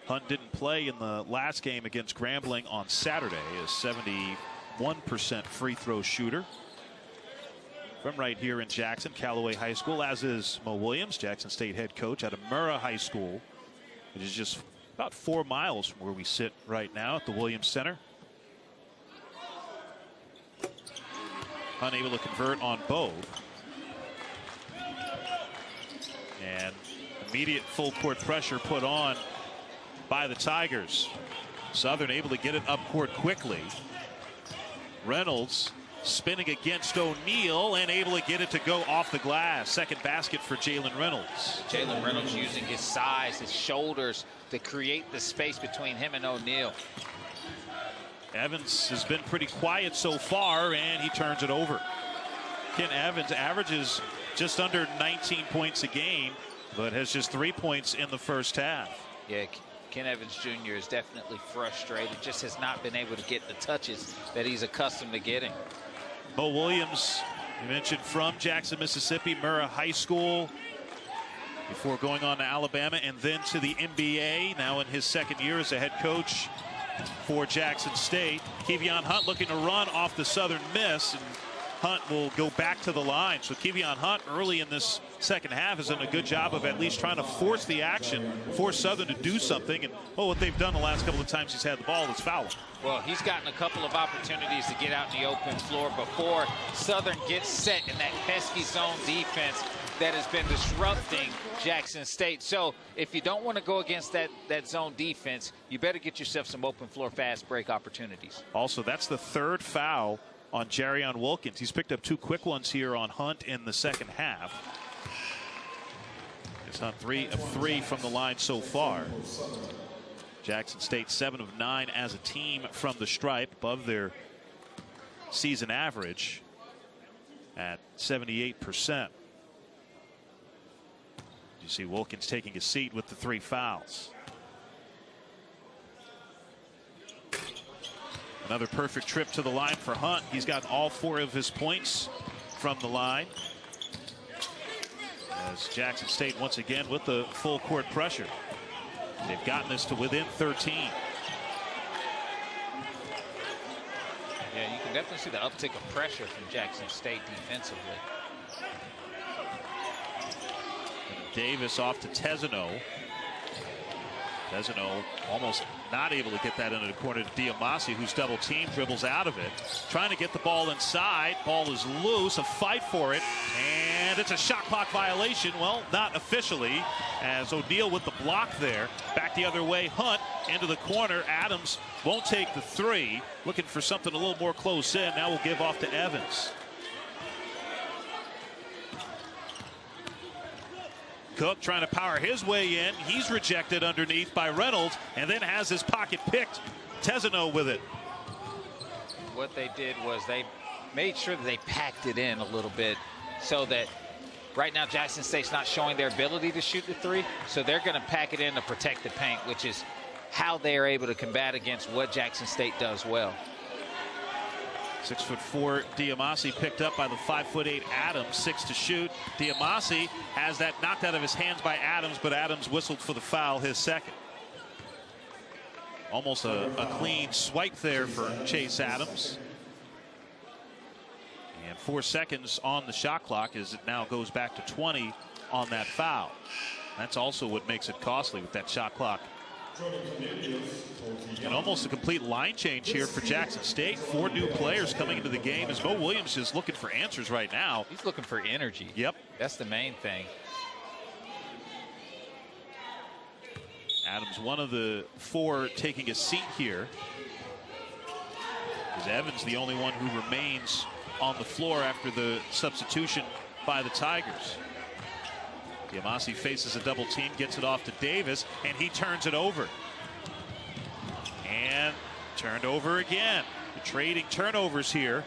Hunt didn't play in the last game against Grambling on Saturday, a 71% free throw shooter. From right here in Jackson, Callaway High School, as is Mo Williams, Jackson State head coach at Murrah High School, which is just about 4 miles from where we sit right now at the Williams Center. Unable to convert on both. And immediate full court pressure put on by the Tigers. Southern able to get it up court quickly. Reynolds spinning against O'Neal and able to get it to go off the glass. Second basket for Jalen Reynolds. Jalen Reynolds using his size, his shoulders to create the space between him and O'Neal. Evans has been pretty quiet so far, and he turns it over. Ken Evans averages just under 19 points a game, but has just 3 points in the first half. Yeah, Ken Evans Jr. is definitely frustrated, just has not been able to get the touches that he's accustomed to getting. Mo Williams, you mentioned, from Jackson, Mississippi, Murrah High School, before going on to Alabama and then to the NBA. Now in his second year as a head coach for Jackson State. Kevion Hunt looking to run off the Southern miss, and Hunt will go back to the line. So Kevion Hunt early in this second half has done a good job of at least trying to force the action, force Southern to do something. And what they've done the last couple of times he's had the ball is foul. Well, he's gotten a couple of opportunities to get out in the open floor before Southern gets set in that pesky zone defense that has been disrupting Jackson State. So if you don't want to go against that zone defense, you better get yourself some open floor fast break opportunities. Also, that's the third foul on Jarion Wilkins. He's picked up 2 quick ones here on Hunt in the second half. It's Hunt 3 of 3 from the line so far. Jackson State 7 of 9 as a team from the stripe, above their season average at 78%. You see Wilkins taking a seat with the 3 fouls. Another perfect trip to the line for Hunt. He's gotten all 4 of his points from the line, as Jackson State once again with the full court pressure. They've gotten this to within 13. Yeah, you can definitely see the uptick of pressure from Jackson State defensively. Davis off to Tesano. Tesano almost not able to get that into the corner to Diamasi, who's double teamed, dribbles out of it. Trying to get the ball inside. Ball is loose, a fight for it, and it's a shot clock violation. Well, not officially, as O'Neal with the block there. Back the other way, Hunt into the corner. Adams won't take the 3. Looking for something a little more close in. Now we'll give off to Evans. Cook trying to power his way in. He's rejected underneath by Reynolds, and then has his pocket picked. Tesano with it. What they did was they made sure that they packed it in a little bit, so that right now Jackson State's not showing their ability to shoot the 3, so they're going to pack it in to protect the paint, which is how they are able to combat against what Jackson State does well. 6'4" Diamasi picked up by the 5'8" Adams. 6 to shoot. Diamasi has that knocked out of his hands by Adams, but Adams whistled for the foul, his second. Almost a clean swipe there for Chase Adams. And 4 seconds on the shot clock as it now goes back to 20 on that foul. That's also what makes it costly with that shot clock. And almost a complete line change here for Jackson State. 4 new players coming into the game, as Mo Williams is looking for answers right now. He's looking for energy. Yep. That's the main thing. Adams, one of the 4 taking a seat here. Is Evans the only one who remains on the floor after the substitution by the Tigers? Diamasi faces a double team, gets it off to Davis, and he turns it over. And turned over again. The trading turnovers here.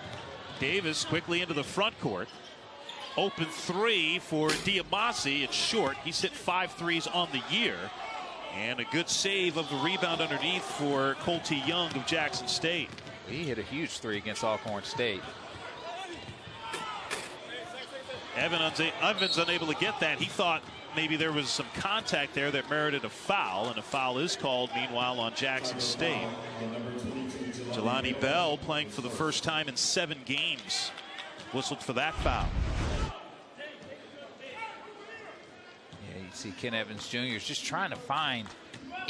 Davis quickly into the front court. Open 3 for Diamasi. It's short. He's hit 5 threes on the year. And a good save of the rebound underneath for Colty Young of Jackson State. He hit a huge 3 against Alcorn State. Evans unable to get that. He thought maybe there was some contact there that merited a foul, and a foul is called meanwhile on Jackson State. Jelani Bell, playing for the first time in 7 games, whistled for that foul. Yeah, you see Ken Evans Jr. is just trying to find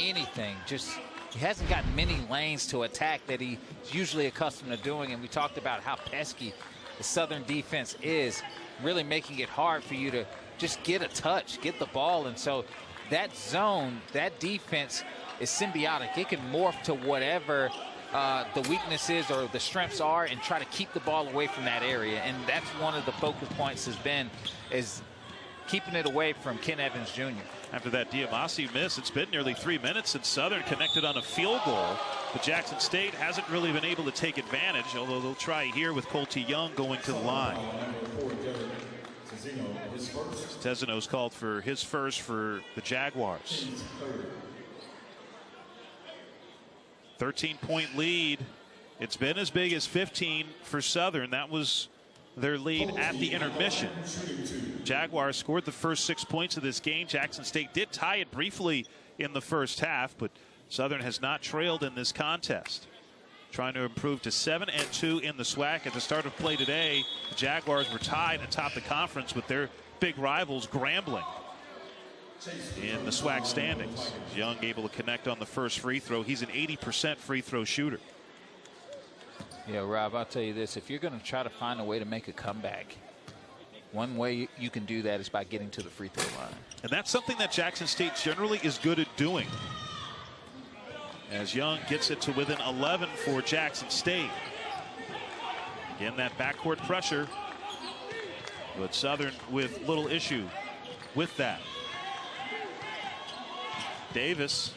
anything. He hasn't got many lanes to attack that he's usually accustomed to doing, and we talked about how pesky the Southern defense is, really making it hard for you to just get a touch, get the ball. And so that zone, that defense is symbiotic. It can morph to whatever the weaknesses or the strengths are and try to keep the ball away from that area. And that's one of the focal points has been, is keeping it away from Ken Evans Jr. After that Diamasi miss, it's been nearly 3 minutes since Southern connected on a field goal. But Jackson State hasn't really been able to take advantage, although they'll try here with Colty Young going to the line. Tesano's called for his first for the Jaguars. 13-point lead It's been as big as 15 for Southern. That was their lead at the intermission. Jaguars scored the first 6 points of this game. Jackson State did tie it briefly in the first half, but Southern has not trailed in this contest. Trying to improve to 7-2 in the SWAC. At the start of play today, the Jaguars were tied atop the conference with their big rivals Grambling in the SWAC standings. Young able to connect on the first free throw. He's an 80% free throw shooter. Yeah, Rob, I'll tell you this. If you're going to try to find a way to make a comeback, one way you can do that is by getting to the free throw line. And that's something that Jackson State generally is good at doing. As Young gets it to within 11 for Jackson State. Again, that backcourt pressure. But Southern with little issue with that. Davis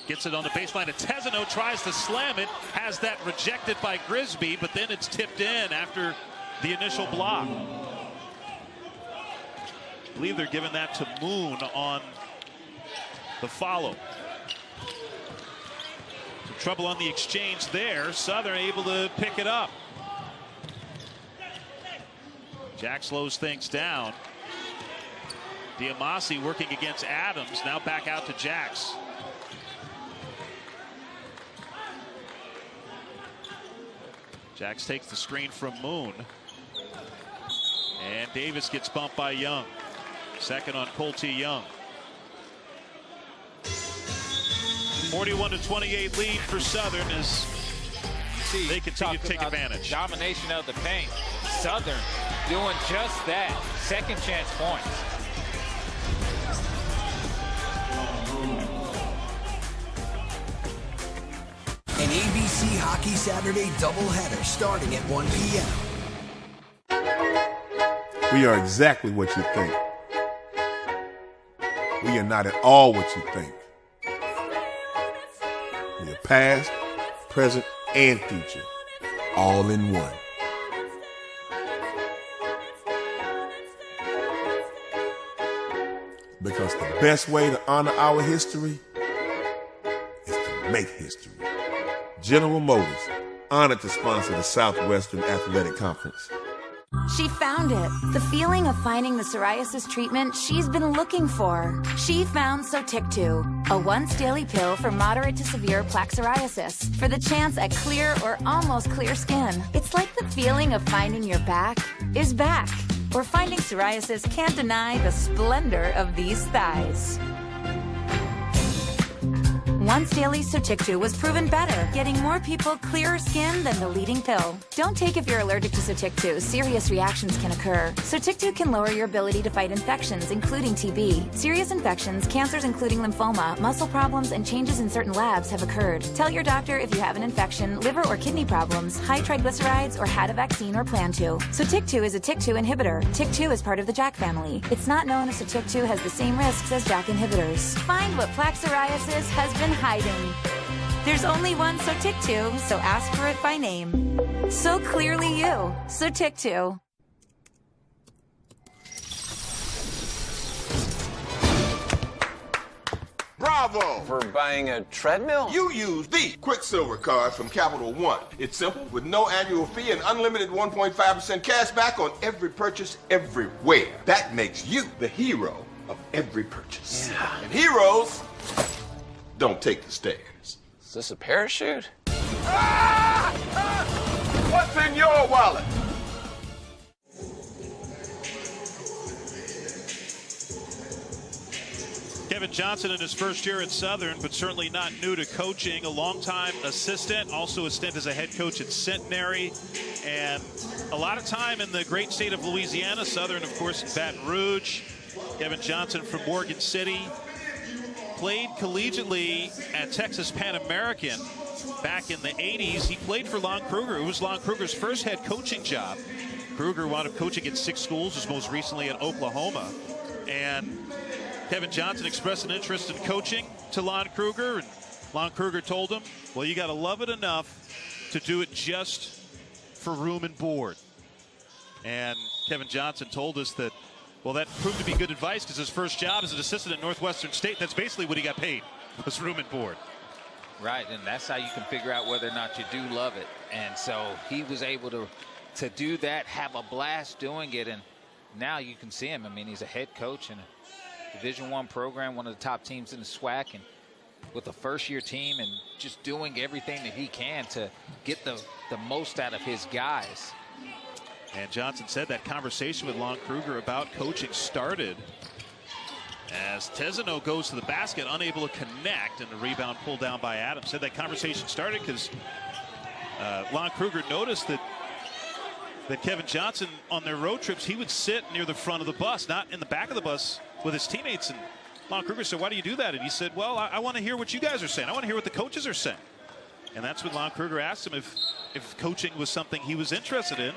gets it on the baseline. Tezano tries to slam it. Has that rejected by Grisby, but then it's tipped in after the initial block. I believe they're giving that to Moon on the follow. Some trouble on the exchange there. Southern able to pick it up. Jack slows things down. Diamasi working against Adams. Now back out to Jax. Jax takes the screen from Moon. And Davis gets bumped by Young. Second on Colty Young. 41-28 lead for Southern as they continue to take advantage. Domination of the paint. Southern doing just that. Second chance points. An ABC Hockey Saturday doubleheader starting at 1 p.m. We are exactly what you think. We are not at all what you think. We are past, present, and future, all in one. Because the best way to honor our history is to make history. General Motors, honored to sponsor the Southwestern Athletic Conference. She found it. The feeling of finding the psoriasis treatment she's been looking for. She found Sotyktu, a once-daily pill for moderate to severe plaque psoriasis, for the chance at clear or almost clear skin. It's like the feeling of finding your back is back, or finding psoriasis can't deny the splendor of these thighs. Once daily Sotyktu was proven better, getting more people clearer skin than the leading pill. Don't take if you're allergic to Sotyktu. Serious reactions can occur. Sotyktu can lower your ability to fight infections, including TB. Serious infections, cancers including lymphoma, muscle problems, and changes in certain labs have occurred. Tell your doctor if you have an infection, liver or kidney problems, high triglycerides, or had a vaccine or plan to. Sotyktu is a TYK2 inhibitor. TYK2 is part of the JAK family. It's not known if Sotyktu has the same risks as JAK inhibitors. Find what plaque psoriasis has been hiding. There's only one Sotyktu, so ask for it by name. So clearly you, Sotyktu. Bravo! For buying a treadmill? You use the Quicksilver card from Capital One. It's simple, with no annual fee and unlimited 1.5% cash back on every purchase everywhere. That makes you the hero of every purchase. Yeah. And heroes don't take the stairs. Is this a parachute? Ah! Ah! What's in your wallet? Kevin Johnson in his first year at Southern, but certainly not new to coaching. A longtime assistant, also a stint as a head coach at Centenary, and a lot of time in the great state of Louisiana. Southern, of course, in Baton Rouge. Kevin Johnson from Morgan City. Played collegiately at Texas Pan American back in the 80s. He played for Lon Kruger. It was Lon Kruger's first head coaching job. Kruger wound up coaching at 6 schools, was most recently at Oklahoma. And Kevin Johnson expressed an interest in coaching to Lon Kruger, and Lon Kruger told him, well, you got to love it enough to do it just for room and board. And Kevin Johnson told us that, well, that proved to be good advice because his first job as an assistant at Northwestern State, that's basically what he got paid, was room and board. Right, and that's how you can figure out whether or not you do love it. And so he was able to do that, have a blast doing it, and now you can see him. I mean, he's a head coach in a Division I program, one of the top teams in the SWAC, and with a first-year team, and just doing everything that he can to get the most out of his guys. And Johnson said that conversation with Lon Kruger about coaching started as Tezano goes to the basket, unable to connect, and the rebound pulled down by Adams. Said that conversation started because Lon Kruger noticed that Kevin Johnson, on their road trips, he would sit near the front of the bus, not in the back of the bus with his teammates. And Lon Kruger said, "Why do you do that?" And he said, "Well, I want to hear what you guys are saying. I want to hear what the coaches are saying." And that's when Lon Kruger asked him if coaching was something he was interested in.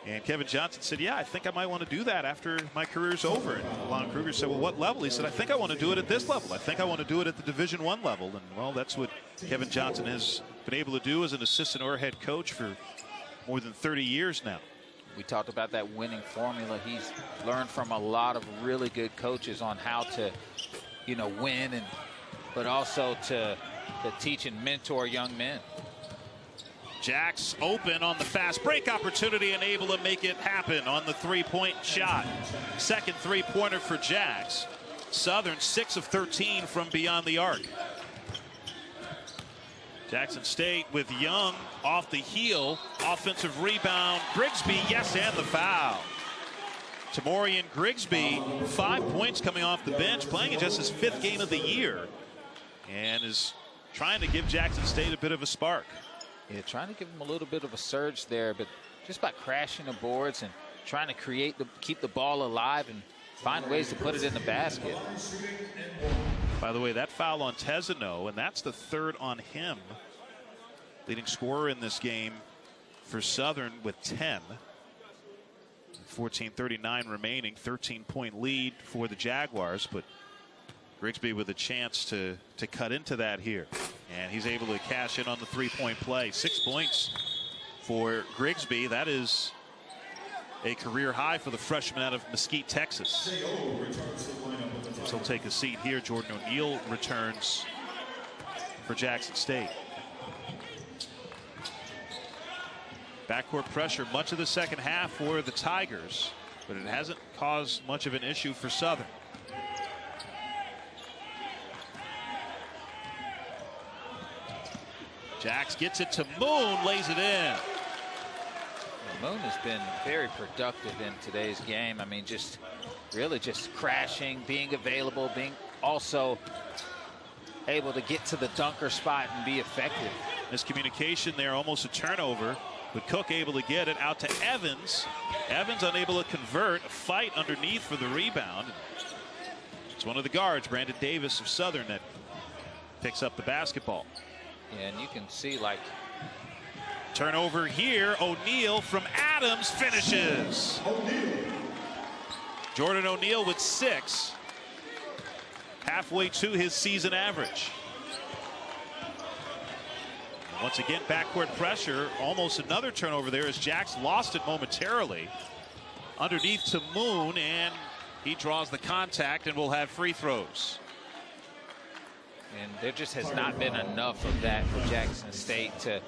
And Kevin Johnson said, "Yeah, I think I might want to do that after my career's over." And Lon Kruger said, "Well, what level?" He said, "I think I want to do it at this level. I think I want to do it at the Division I level." And, well, that's what Kevin Johnson has been able to do as an assistant or head coach for more than 30 years now. We talked about that winning formula. He's learned from a lot of really good coaches on how to, win, but also to teach and mentor young men. Jax open on the fast break opportunity and able to make it happen on the three-point shot. Second three-pointer for Jax. Southern 6 of 13 from beyond the arc. Jackson State with Young off the heel. Offensive rebound. Grigsby, yes, and the foul. Tamorian Grigsby, 5 points coming off the bench, playing in just his 5th game of the year, and is trying to give Jackson State a bit of a spark. Yeah, trying to give him a little bit of a surge there, but just by crashing the boards and trying to keep the ball alive and find ways to put it in the basket. By the way, that foul on Tezano, and that's the 3rd on him. Leading scorer in this game for Southern with 10. 14:39 remaining, 13-point lead for the Jaguars, but Grigsby with a chance to cut into that here. And he's able to cash in on the 3-point play. 6 points for Grigsby. That is a career high for the freshman out of Mesquite, Texas. So he'll take a seat here. Jordan O'Neal returns for Jackson State. Backcourt pressure much of the second half for the Tigers, but it hasn't caused much of an issue for Southern. Jax gets it to Moon, lays it in. Moon has been very productive in today's game. I mean, just really just crashing, being available, being also able to get to the dunker spot and be effective. Miscommunication there, almost a turnover, but Cook able to get it out to Evans. Evans unable to convert. A fight underneath for the rebound. It's one of the guards, Brandon Davis of Southern, that picks up the basketball. Yeah, and you can see, like, turnover here. O'Neal from Adams finishes. Jordan O'Neal with 6. Halfway to his season average. And once again, backcourt pressure. Almost another turnover there as Jax lost it momentarily. Underneath to Moon, and he draws the contact and will have free throws. And there just has not been enough of that for Jackson State to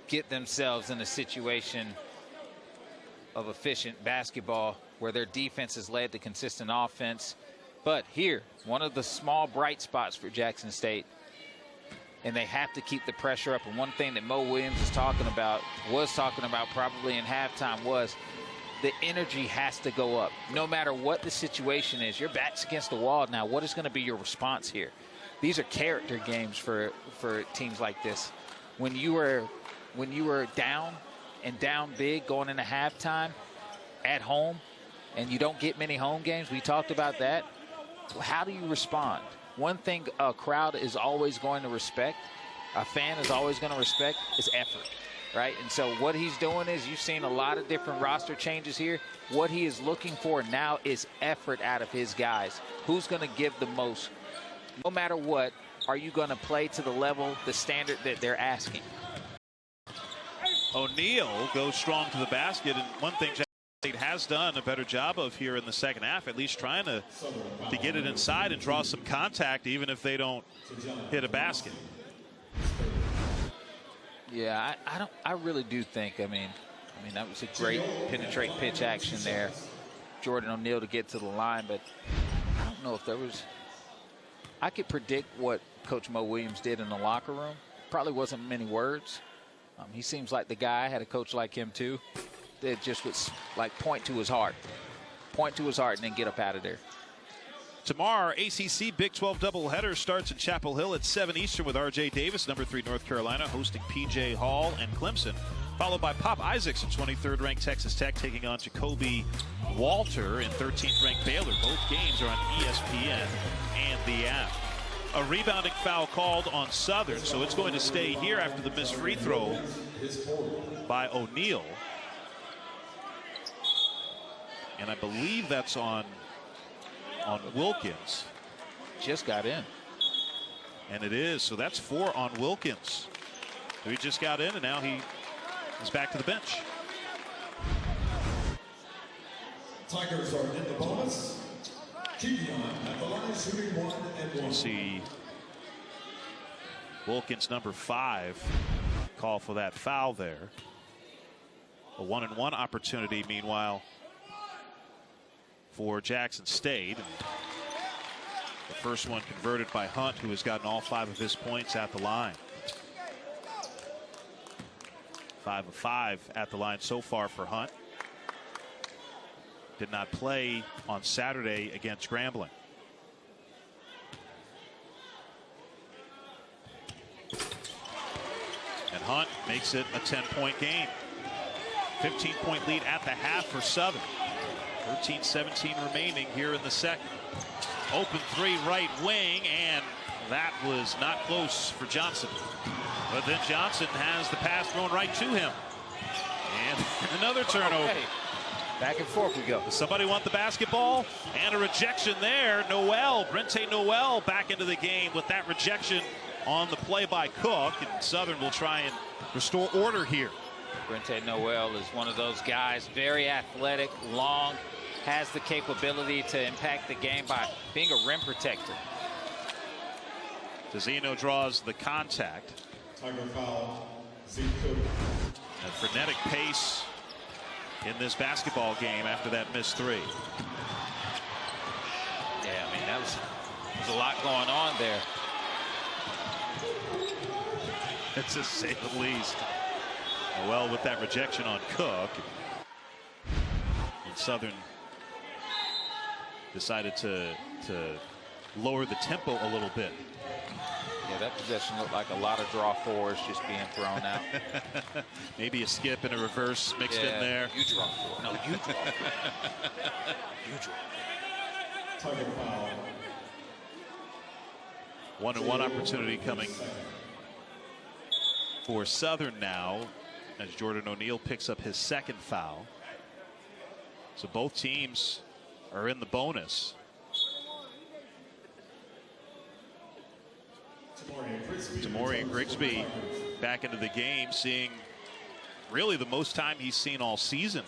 get themselves in a situation of efficient basketball where their defense has led to consistent offense. But here, one of the small bright spots for Jackson State, and they have to keep the pressure up. And one thing that Mo Williams was talking about probably in halftime was the energy has to go up. No matter what the situation is, your back's against the wall now. What is going to be your response here? These are character games for teams like this. When you were down and down big going into halftime at home, and you don't get many home games, we talked about that. How do you respond? One thing a crowd is always going to respect, a fan is always going to respect, is effort, right? And so what he's doing is, you've seen a lot of different roster changes here. What he is looking for now is effort out of his guys. Who's going to give the most? No matter what, are you going to play to the level, the standard that they're asking? O'Neal goes strong to the basket, and one thing State has done a better job of here in the second half, at least trying to get it inside and draw some contact, even if they don't hit a basket. Yeah, I really do think, I mean that was a great penetrate pitch action there. Jordan O'Neal to get to the line, but I don't know if there was, I could predict what Coach Mo Williams did in the locker room. Probably wasn't many words. He seems like the guy, had a coach like him too, that just would like point to his heart and then get up out of there. Tomorrow, ACC Big 12 doubleheader starts in Chapel Hill at 7 Eastern with R.J. Davis, number 3 North Carolina, hosting P.J. Hall and Clemson, followed by Pop Isaacs, 23rd-ranked Texas Tech, taking on Jacoby Walter in 13th-ranked Baylor. Both games are on ESPN and the app. A rebounding foul called on Southern, so it's going to stay here after the missed free throw by O'Neal. And I believe that's on Wilkins. Just got in. And it is, so that's 4 on Wilkins. So he just got in, and now he is back to the bench. Tigers are in the bonus. Kevion at the line, shooting 1 and 1. You see Wilkins, number 5, call for that foul there. A 1-and-1 opportunity, meanwhile, for Jackson State. The first one converted by Hunt, who has gotten all 5 of his points at the line. 5 of 5 at the line so far for Hunt. Did not play on Saturday against Grambling. And Hunt makes it a 10-point game. 15-point lead at the half for Southern. 13-17 remaining here in the second. Open 3 right wing, and that was not close for Johnson. But then Johnson has the pass thrown right to him. And another turnover. Okay. Back and forth we go. Does somebody want the basketball? And a rejection there. Noel, Brente Noel back into the game with that rejection on the play by Cook. And Southern will try and restore order here. Brente Noel is one of those guys, very athletic, long, has the capability to impact the game by being a rim protector. Tizino draws the contact. Tiger foul. A frenetic pace in this basketball game after that missed 3. Yeah, I mean, there's a lot going on there. It's to say the least. Well, with that rejection on Cook, and Southern decided to lower the tempo a little bit. Yeah, that possession looked like a lot of draw fours just being thrown out. Maybe a skip and a reverse mixed in there. You draw 4. No, you draw 4. You draw. Tiger foul. 1-and-1 opportunity coming for Southern now, as Jordan O'Neal picks up his 2nd foul. So both teams are in the bonus. Tamorian Grigsby back into the game, seeing really the most time he's seen all season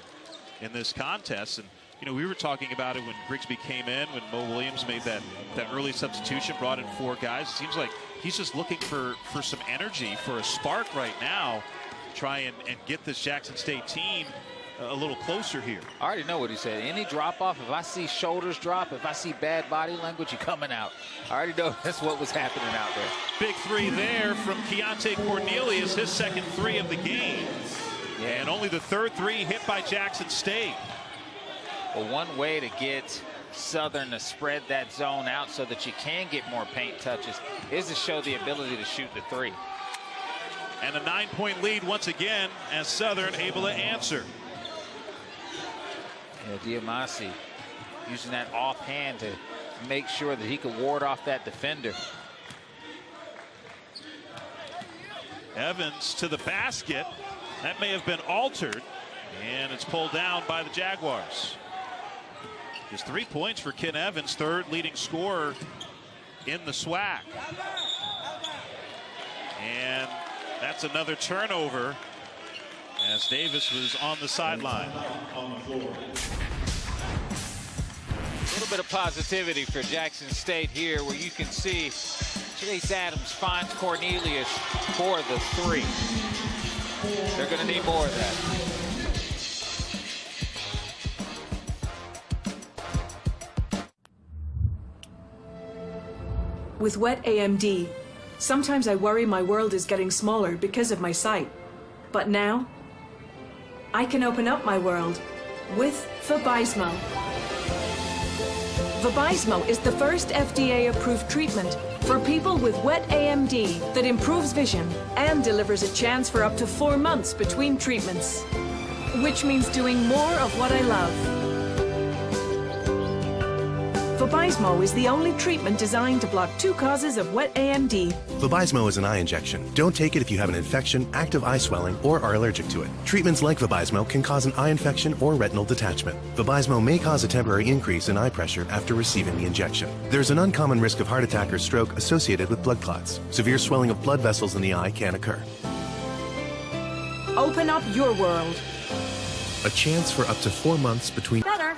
in this contest. And you know, we were talking about it when Grigsby came in, when Mo Williams made that early substitution, brought in 4 guys. It seems like he's just looking for some energy, for a spark right now, try and get this Jackson State team a little closer here. I already know what he said. Any drop off, if I see shoulders drop, if I see bad body language, you're coming out. I already know that's what was happening out there. Big 3 there from Keontae Cornelius, his 2nd 3 of the game. Yeah. And only the 3rd 3 hit by Jackson State. Well, one way to get Southern to spread that zone out so that you can get more paint touches is to show the ability to shoot the 3. And a 9-point lead once again as Southern able to answer. Yeah, Diamasi using that offhand to make sure that he could ward off that defender. Evans to the basket. That may have been altered, and it's pulled down by the Jaguars. Just 3 points for Ken Evans, 3rd leading scorer in the SWAC. And that's another turnover as Davis was on the sideline. A little bit of positivity for Jackson State here, where you can see Chase Adams finds Cornelius for the 3. They're going to need more of that. With wet AMD, sometimes I worry my world is getting smaller because of my sight. But now, I can open up my world with Vabysmo. Vabysmo is the first FDA-approved treatment for people with wet AMD that improves vision and delivers a chance for up to 4 months between treatments, which means doing more of what I love. Vabysmo is the only treatment designed to block 2 causes of wet AMD. Vabysmo is an eye injection. Don't take it if you have an infection, active eye swelling, or are allergic to it. Treatments like Vabysmo can cause an eye infection or retinal detachment. Vabysmo may cause a temporary increase in eye pressure after receiving the injection. There's an uncommon risk of heart attack or stroke associated with blood clots. Severe swelling of blood vessels in the eye can occur. Open up your world. A chance for up to 4 months between... Better.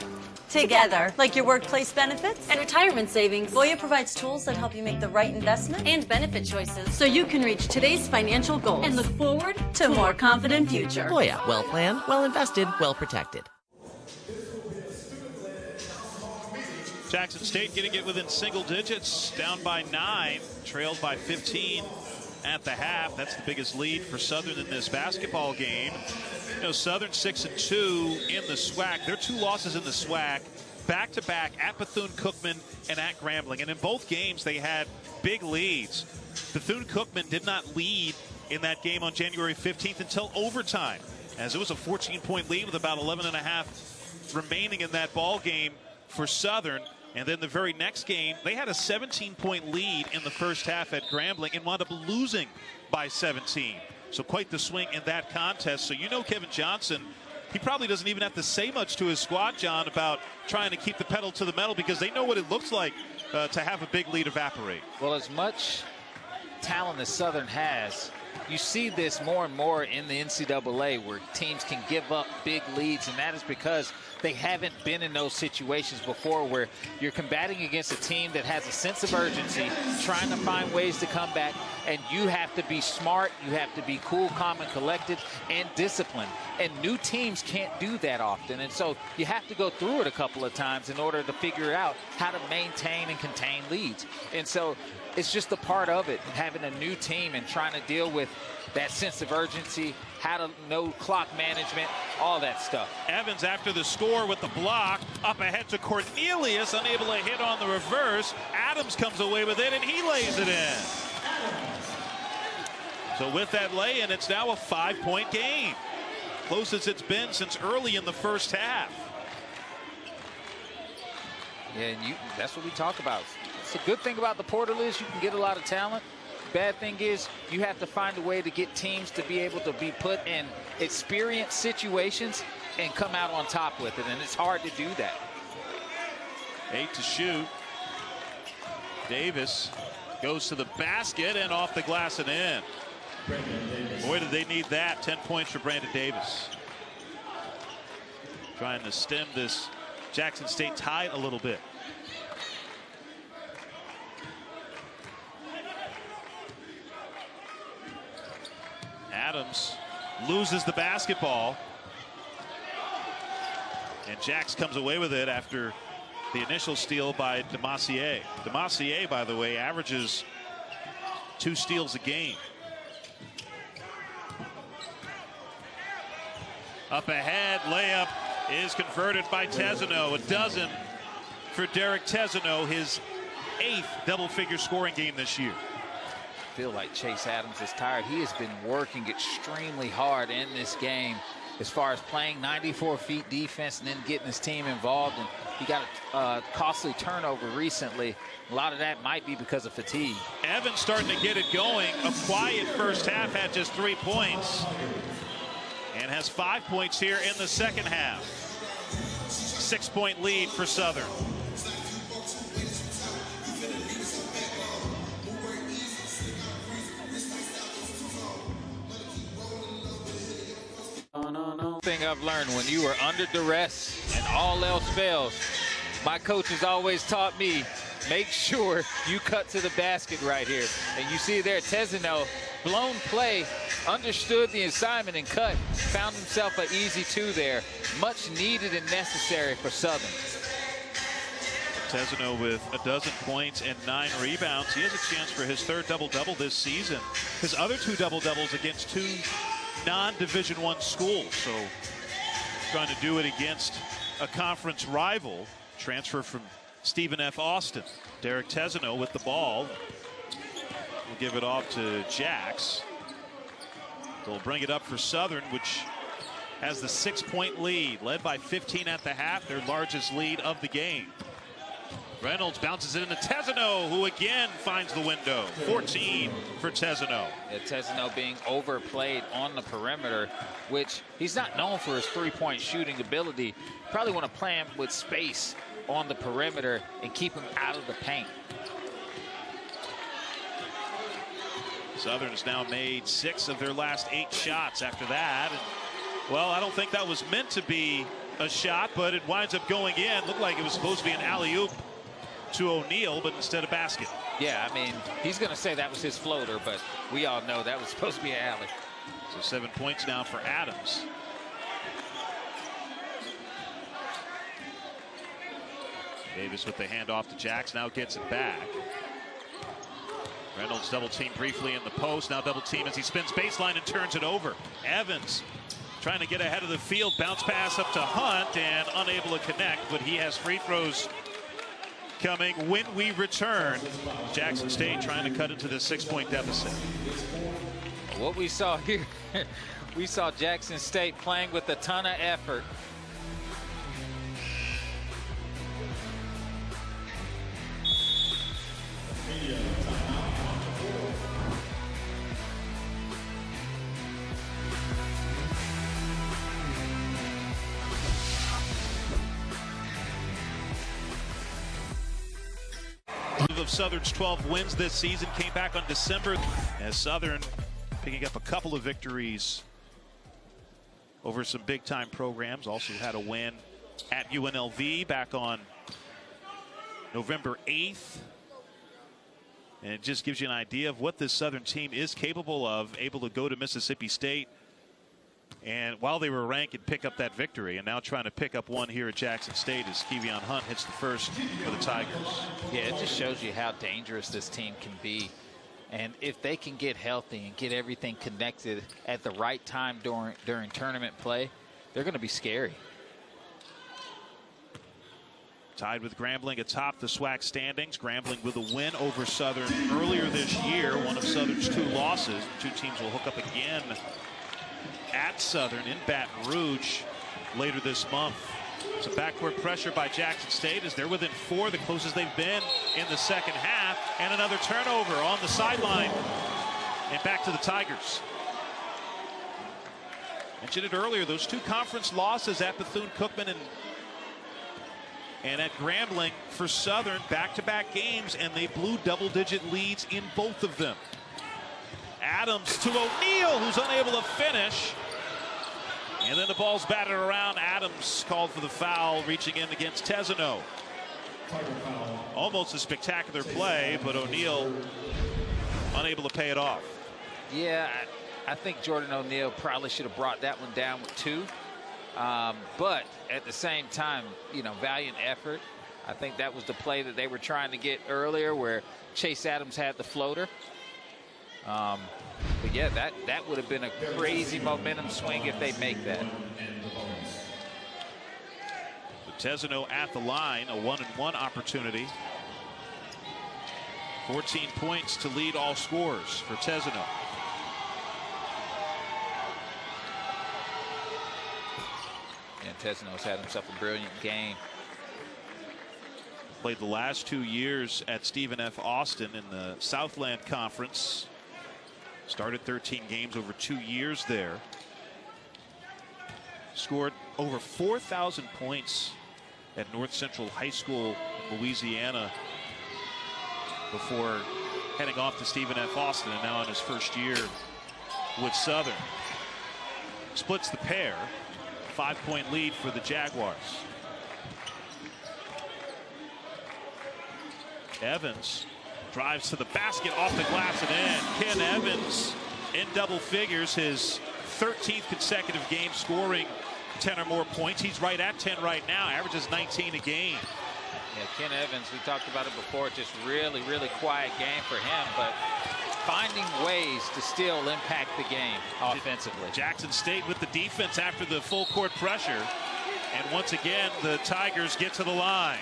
Together. Like your workplace benefits and retirement savings. Voya provides tools that help you make the right investment and benefit choices so you can reach today's financial goals and look forward to a more confident future. Voya, well planned, well invested, well protected. Jackson State getting it within single digits, down by 9, trailed by 15 at the half. That's the biggest lead for Southern in this basketball game. You know, Southern 6-2 in the SWAC. Their 2 losses in the SWAC, back-to-back at Bethune-Cookman and at Grambling. And in both games, they had big leads. Bethune-Cookman did not lead in that game on January 15th until overtime, as it was a 14-point lead with about 11.5 remaining in that ball game for Southern. And then the very next game, they had a 17-point lead in the first half at Grambling and wound up losing by 17. So quite the swing in that contest. So you know Kevin Johnson, he probably doesn't even have to say much to his squad, John, about trying to keep the pedal to the metal, because they know what it looks like to have a big lead evaporate. Well, as much talent as Southern has, you see this more and more in the NCAA, where teams can give up big leads, and that is because they haven't been in those situations before, where you're combating against a team that has a sense of urgency, trying to find ways to come back, and you have to be smart, you have to be cool, calm, and collected, and disciplined. And new teams can't do that often, and so you have to go through it a couple of times in order to figure out how to maintain and contain leads. And so it's just a part of it, having a new team and trying to deal with that sense of urgency, how to know clock management, all that stuff. Evans after the score with the block, up ahead to Cornelius, unable to hit on the reverse. Adams comes away with it, and he lays it in. So with that lay-in, it's now a 5-point game. Closest it's been since early in the first half. Yeah, and that's what we talk about. It's a good thing about the portal is you can get a lot of talent. Bad thing is you have to find a way to get teams to be able to be put in experienced situations and come out on top with it, and it's hard to do that. 8 to shoot. Davis goes to the basket and off the glass and in. Boy, did they need that. 10 points for Brandon Davis. Trying to stem this Jackson State tide a little bit. Adams loses the basketball, and Jax comes away with it after the initial steal by Demacier. Demacier, by the way, averages 2 steals a game. Up ahead, layup is converted by Tezano. A dozen for Derek Tezano, his 8th double-figure scoring game this year. I feel like Chase Adams is tired. He has been working extremely hard in this game as far as playing 94 feet defense and then getting his team involved. And he got a costly turnover recently. A lot of that might be because of fatigue. Evans starting to get it going. A quiet first half, had just 3 points. And has 5 points here in the second half. 6-point lead for Southern. thing I've learned: when you are under duress and all else fails, my coaches always taught me, make sure you cut to the basket right here. And you see there, Tezeno, blown play, understood the assignment and cut, found himself an easy 2 there. Much needed and necessary for Southern. Tezeno with 12 points and 9 rebounds. He has a chance for his 3rd double-double this season. His other 2 double-doubles against 2 non-Division I schools. So trying to do it against a conference rival. Transfer from Stephen F. Austin. Derek Tezeno with the ball. We'll give it off to Jax. They'll bring it up for Southern, which has the 6-point lead, led by 15 at the half, their largest lead of the game. Reynolds bounces it into Tezeno, who again finds the window. 14 for Tezeno. Yeah, Tezeno being overplayed on the perimeter, which he's not known for his 3-point shooting ability. Probably want to play him with space on the perimeter and keep him out of the paint. Southern has now made 6 of their last 8 shots after that. And, well, I don't think that was meant to be a shot, but it winds up going in. Looked like it was supposed to be an alley-oop to O'Neal, but instead a basket. Yeah, I mean, he's going to say that was his floater, but we all know that was supposed to be an alley. So 7 points now for Adams. Davis with the handoff to Jax, now gets it back. Reynolds double team briefly in the post, now double team as he spins baseline and turns it over. Evans trying to get ahead of the field, bounce pass up to Hunt and unable to connect, but he has free throws coming when we return. Jackson State trying to cut into the 6-point deficit. What we saw here, we saw Jackson State playing with a ton of effort. Of Southern's 12 wins this season came back on December as Southern picking up a couple of victories over some big-time programs. Also had a win at UNLV back on November 8th. And it just gives you an idea of what this Southern team is capable of, able to go to Mississippi State and while they were ranked and pick up that victory, and now trying to pick up one here at Jackson State as Kevion Hunt hits the first for the Tigers. Yeah, it just shows you how dangerous this team can be. And if they can get healthy and get everything connected at the right time during tournament play, they're going to be scary. Tied with Grambling atop the SWAC standings. Grambling with a win over Southern earlier this year, one of Southern's 2 losses. The 2 teams will hook up again at Southern in Baton Rouge later this month. Some backcourt pressure by Jackson State as they're within 4, the closest they've been in the second half, and another turnover on the sideline and back to the Tigers. Mentioned it earlier, those 2 conference losses at Bethune-Cookman and at Grambling for Southern, back-to-back games, and they blew double-digit leads in both of them. Adams to O'Neal, who's unable to finish. And then the ball's batted around. Adams called for the foul, reaching in against Tezeno. Almost a spectacular play, but O'Neal unable to pay it off. Yeah, I think Jordan O'Neal probably should have brought that one down with 2. But at the same time, you know, valiant effort. I think that was the play that they were trying to get earlier where Chase Adams had the floater. But yeah, that would have been a crazy momentum swing if they make that. Tezeno at the line, a 1-and-1 opportunity. 14 points to lead all scorers for Tezeno. And Tezeno's had himself a brilliant game. Played the last 2 years at Stephen F. Austin in the Southland Conference. Started 13 games over 2 years there. Scored over 4,000 points at North Central High School in Louisiana before heading off to Stephen F. Austin, and now in his first year with Southern. Splits the pair. 5-point lead for the Jaguars. Evans drives to the basket, off the glass and in. Ken Evans in double figures, his 13th consecutive game scoring 10 or more points. He's right at 10 right now, averages 19 a game. Yeah, Ken Evans, we talked about it before, just really, really quiet game for him, but finding ways to still impact the game offensively. Jackson State with the defense after the full court pressure. And once again, the Tigers get to the line.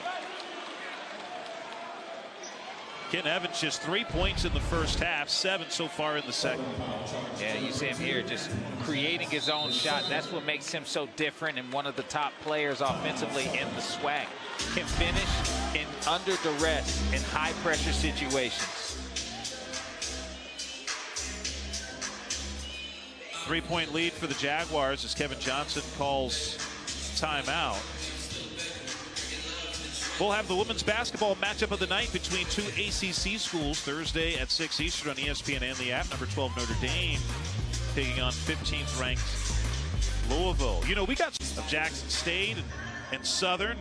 Ken Evans just 3 points in the first half, 7 so far in the second. Yeah, you see him here just creating his own shot. That's what makes him so different and one of the top players offensively in the SWAC. Can finish in under duress in high pressure situations. 3-point lead for the Jaguars as Kevin Johnson calls timeout. We'll have the women's basketball matchup of the night between two ACC schools Thursday at 6 Eastern on ESPN and the app. Number 12 Notre Dame taking on 15th ranked Louisville. You know, we got of Jackson State and Southern.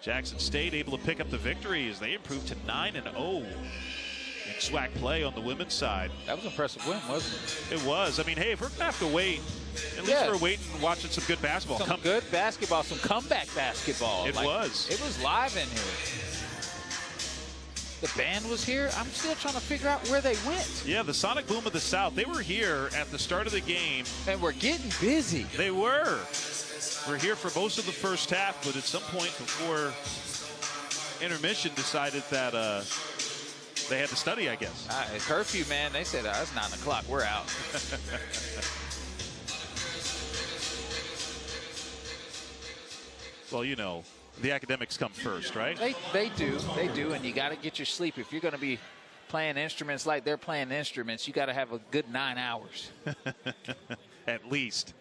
Jackson State able to pick up the victory as they improved to 9-0 in SWAC play on the women's side. That was an impressive win, wasn't it? It was. I mean, hey, if we're going to have to wait, at least we're waiting and watching some good basketball. Some good basketball, some comeback basketball. It was. It was live in here. The band was here. I'm still trying to figure out where they went. Yeah, the Sonic Boom of the South. They were here at the start of the game. And we're getting busy. They were. We're here for most of the first half, but at some point before intermission decided that they had to study, I guess. Curfew, man. They said, it's 9 o'clock. We're out. Well, you know, the academics come first, right? They do, and you got to get your sleep. If you're going to be playing instruments like they're playing instruments, you got to have a good 9 hours. At least.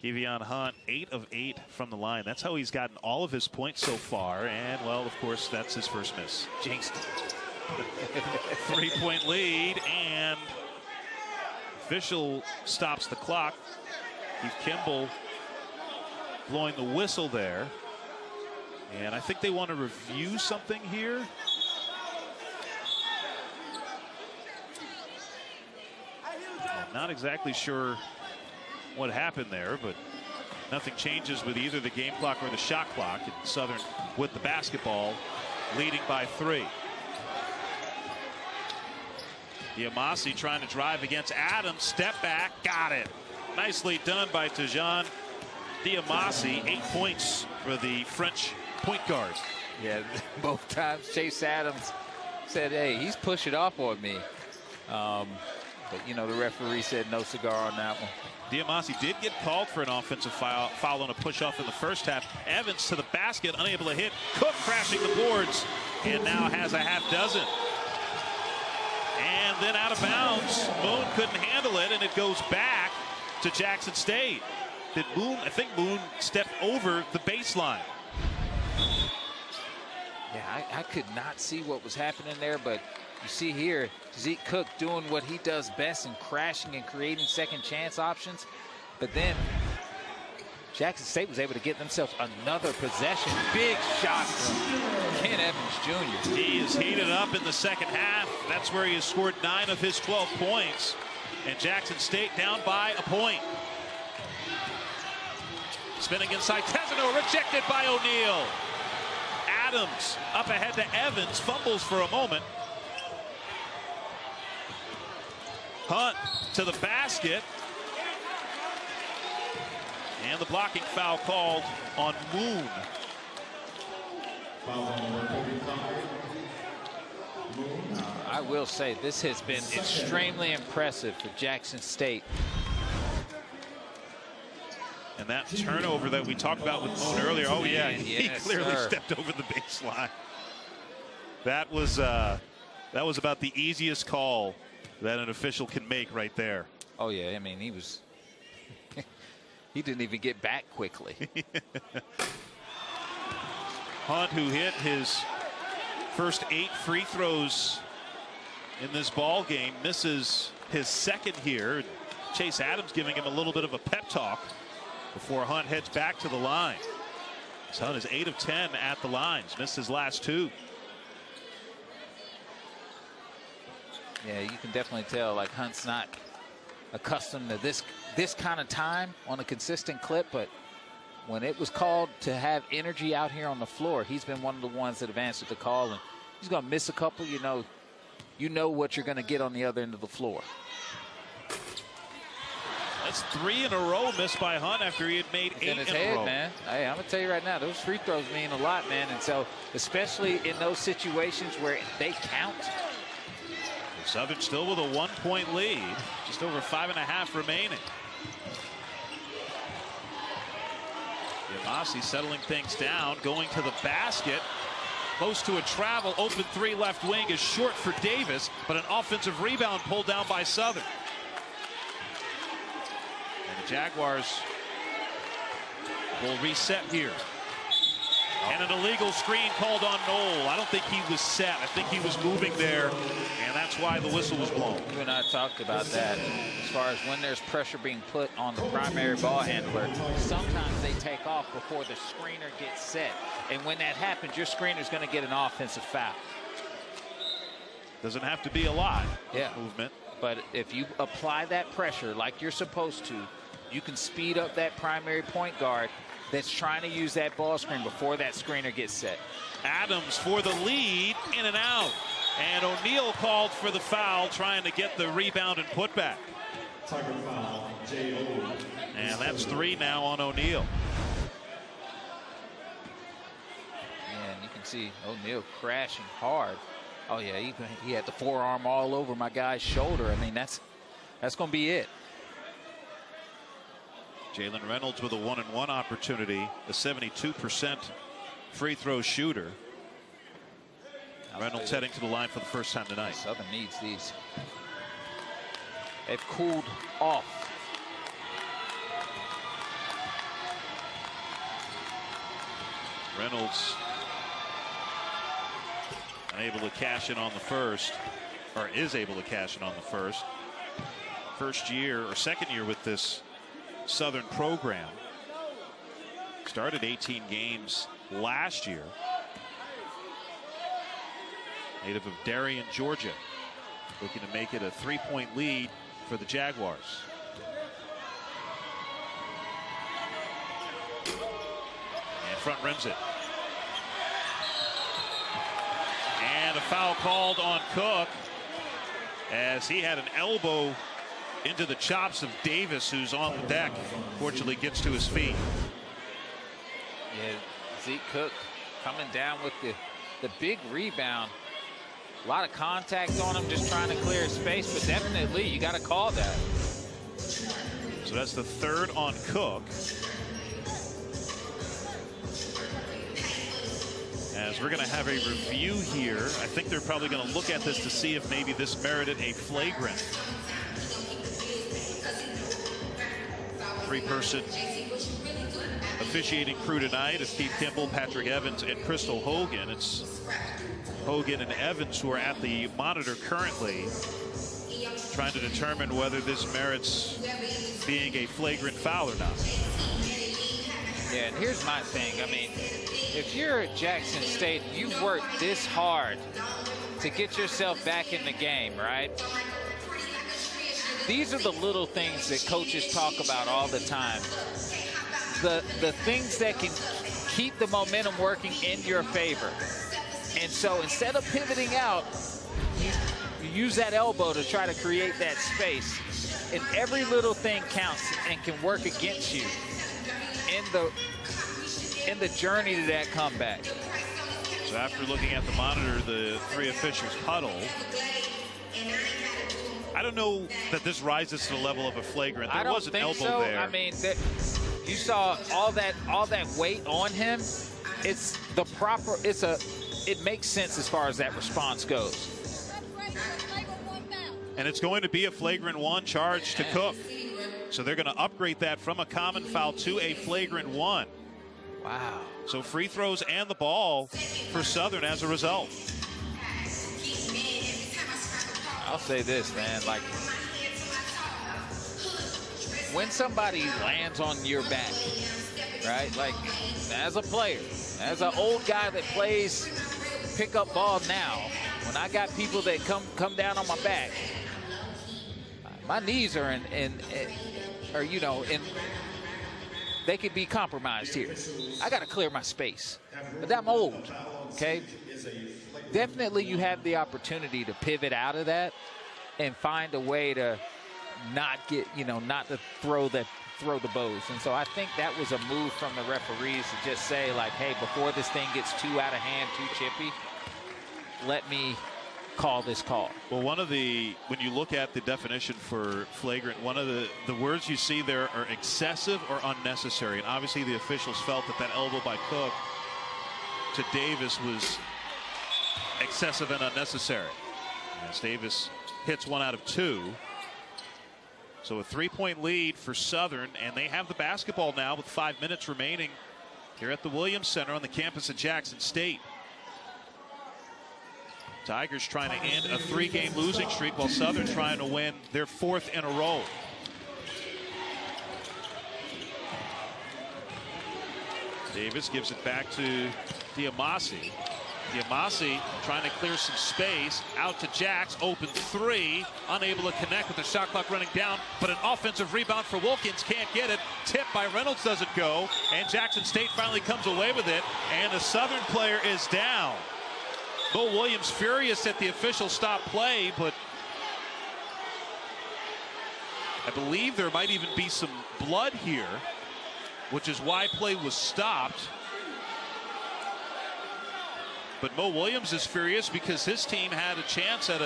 Kevion Hunt, 8 of 8 from the line. That's how he's gotten all of his points so far, and, well, of course, that's his first miss. Jinxed. 3-point lead, and official stops the clock. Keith Kimball blowing the whistle there. And I think they want to review something here. I'm not exactly sure what happened there, but nothing changes with either the game clock or the shot clock. And Southern with the basketball, leading by 3. Diamasi trying to drive against Adams. Step back, got it. Nicely done by Tajan Diamasi. 8 points for the French point guard. Yeah, both times Chase Adams said, hey, he's pushing off on me. But, you know, the referee said no cigar on that one. Diamasi did get called for an offensive foul on a push-off in the first half. Evans to the basket, unable to hit. Cook crashing the boards, and now has a half dozen. And then out of bounds. Moon couldn't handle it, and it goes back to Jackson State. Did Moon? I think Moon stepped over the baseline. Yeah, I could not see what was happening there, but you see here, Zeke Cook doing what he does best in crashing and creating second chance options. But then Jackson State was able to get themselves another possession. Big shot from Ken Evans Jr. He is heated up in the second half. That's where he has scored 9 of his 12 points. And Jackson State down by a point. Spinning inside, Tesano rejected by O'Neal. Adams up ahead to Evans, fumbles for a moment. Hunt to the basket. And the blocking foul called on Moon. I will say this has been extremely impressive for Jackson State. And that turnover that we talked about with Moon earlier, oh yeah, he clearly stepped over the baseline. That was about the easiest call that an official can make right there. Oh yeah, I mean he didn't even get back quickly. Hunt, who hit his first 8 free throws in this ball game, misses his second here. Chase Adams giving him a little bit of a pep talk. before Hunt heads back to the line. Hunt is 8 of 10 at the lines, missed his last 2. Yeah, you can definitely tell like Hunt's not accustomed to this kind of time on a consistent clip, but when it was called to have energy out here on the floor, he's been one of the ones that have answered the call, and he's going to miss a couple. You know what you're going to get on the other end of the floor. That's 3 in a row missed by Hunt after he had made 8 in a row. Man. Hey, I'm going to tell you right now, those free throws mean a lot, man. And so, especially in those situations where they count. Southern still with a 1-point lead, just over 5.5 remaining. Yamasi settling things down, going to the basket. Close to a travel, open 3 left wing is short for Davis, but an offensive rebound pulled down by Southern. And the Jaguars will reset here. And an illegal screen called on Knoll. I don't think he was set. I think he was moving there, and that's why the whistle was blown. You and I talked about that as far as when there's pressure being put on the primary ball handler. Sometimes they take off before the screener gets set. And when that happens, your screener's going to get an offensive foul. Doesn't have to be a lot of movement. But if you apply that pressure like you're supposed to, you can speed up that primary point guard that's trying to use that ball screen before that screener gets set. Adams for the lead, in and out. And O'Neal called for the foul, trying to get the rebound and put back. Tiger foul, J.O. And that's 3 now on O'Neal. And you can see O'Neal crashing hard. Oh yeah, he had the forearm all over my guy's shoulder. I mean, that's going to be it. Jalen Reynolds with a 1-and-1 opportunity, a 72% free throw shooter. Reynolds heading to the line for the first time tonight. Southern needs these. They've cooled off. Reynolds unable to cash in on the first, or is able to cash in on the first. First year or second year with this Southern program. Started 18 games last year. Native of Darien, Georgia. Looking to make it a 3-point lead for the Jaguars. And front rims it. And a foul called on Cook as he had an elbow into the chops of Davis, who's on the deck. Fortunately gets to his feet. Yeah, Zeke Cook coming down with the big rebound. A lot of contact on him, just trying to clear space, but definitely you got to call that. So that's the 3rd on Cook. As we're going to have a review here, I think they're probably going to look at this to see if maybe this merited a flagrant. 3-person officiating crew tonight is Keith Kimball, Patrick Evans, and Crystal Hogan. It's Hogan and Evans who are at the monitor currently, trying to determine whether this merits being a flagrant foul or not. Yeah, and here's my thing. I mean, if you're at Jackson State, you worked this hard to get yourself back in the game, right? These are the little things that coaches talk about all the time. The things that can keep the momentum working in your favor. And so instead of pivoting out, you use that elbow to try to create that space. And every little thing counts and can work against you in the journey to that comeback. So after looking at the monitor, the 3 officials huddle. I don't know that this rises to the level of a flagrant. There was an elbow there. I mean, you saw all that weight on him. It's the proper. It makes sense as far as that response goes. And it's going to be a flagrant 1 charge to Cook. So they're going to upgrade that from a common foul to a flagrant 1. Wow. So free throws and the ball for Southern as a result. I'll say this, man, like when somebody lands on your back, right? Like, as a player, as an old guy that plays pickup ball now, when I got people that come down on my back, my knees are they could be compromised here. I got to clear my space. But I'm old, okay? Definitely you have the opportunity to pivot out of that and find a way to not get, not to throw the bows. And so I think that was a move from the referees to just say, like, hey, before this thing gets too out of hand, too chippy, let me call this call. Well, when you look at the definition for flagrant, one of the words you see there are excessive or unnecessary. And obviously the officials felt that elbow by Cook to Davis was excessive and unnecessary. As Davis hits 1 out of 2. So a 3-point lead for Southern, and they have the basketball now with 5 minutes remaining here at the Williams Center on the campus of Jackson State. Tigers trying to end a 3-game losing streak while Southern trying to win their 4th in a row. Davis gives it back to Diamasi. Diamasi trying to clear some space. Out to Jax. Open 3. Unable to connect with the shot clock running down. But an offensive rebound for Wilkins. Can't get it. Tip by Reynolds doesn't go. And Jackson State finally comes away with it. And the Southern player is down. Bo Williams furious at the official stop play, but I believe there might even be some blood here, which is why play was stopped. But Mo Williams is furious because his team had a chance at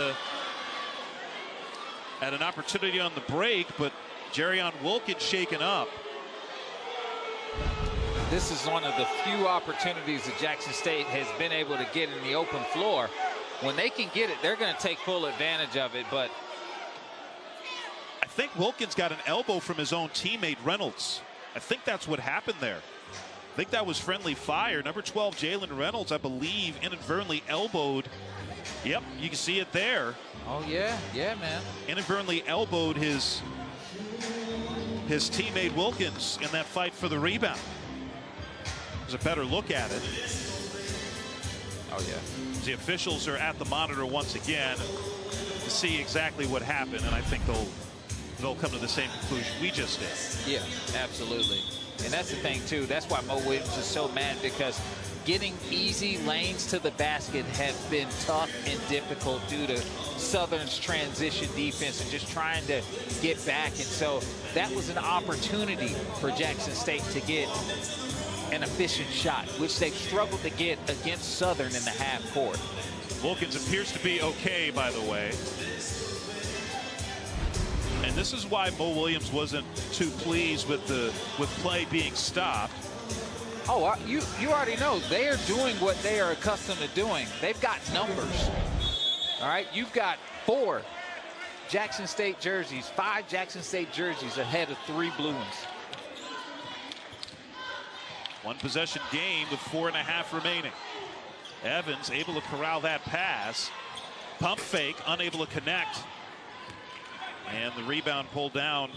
an opportunity on the break, but Jerrion Wilkins shaken up. This is one of the few opportunities that Jackson State has been able to get in the open floor. When they can get it, they're going to take full advantage of it. But I think Wilkins got an elbow from his own teammate Reynolds. I think that's what happened there. I think that was friendly fire. Number 12, Jalen Reynolds, I believe, inadvertently elbowed. Yep, you can see it there. Oh, yeah, man. Inadvertently elbowed his teammate Wilkins in that fight for the rebound. There's a better look at it. Oh, yeah. The officials are at the monitor once again to see exactly what happened, and I think they'll come to the same conclusion we just did. Yeah, absolutely. And that's the thing, too. That's why Mo Williams is so mad, because getting easy lanes to the basket have been tough and difficult due to Southern's transition defense and just trying to get back. And so that was an opportunity for Jackson State to get an efficient shot, which they've struggled to get against Southern in the half court. Wilkins appears to be okay, by the way. And this is why Mo Williams wasn't too pleased with play being stopped. Oh, you already know they are doing what they are accustomed to doing. They've got numbers. All right, you've got 4 Jackson State jerseys, 5 Jackson State jerseys ahead of 3 blue ones. 1 possession game with 4.5 remaining. Evans able to corral that pass. Pump fake, unable to connect. And the rebound pulled down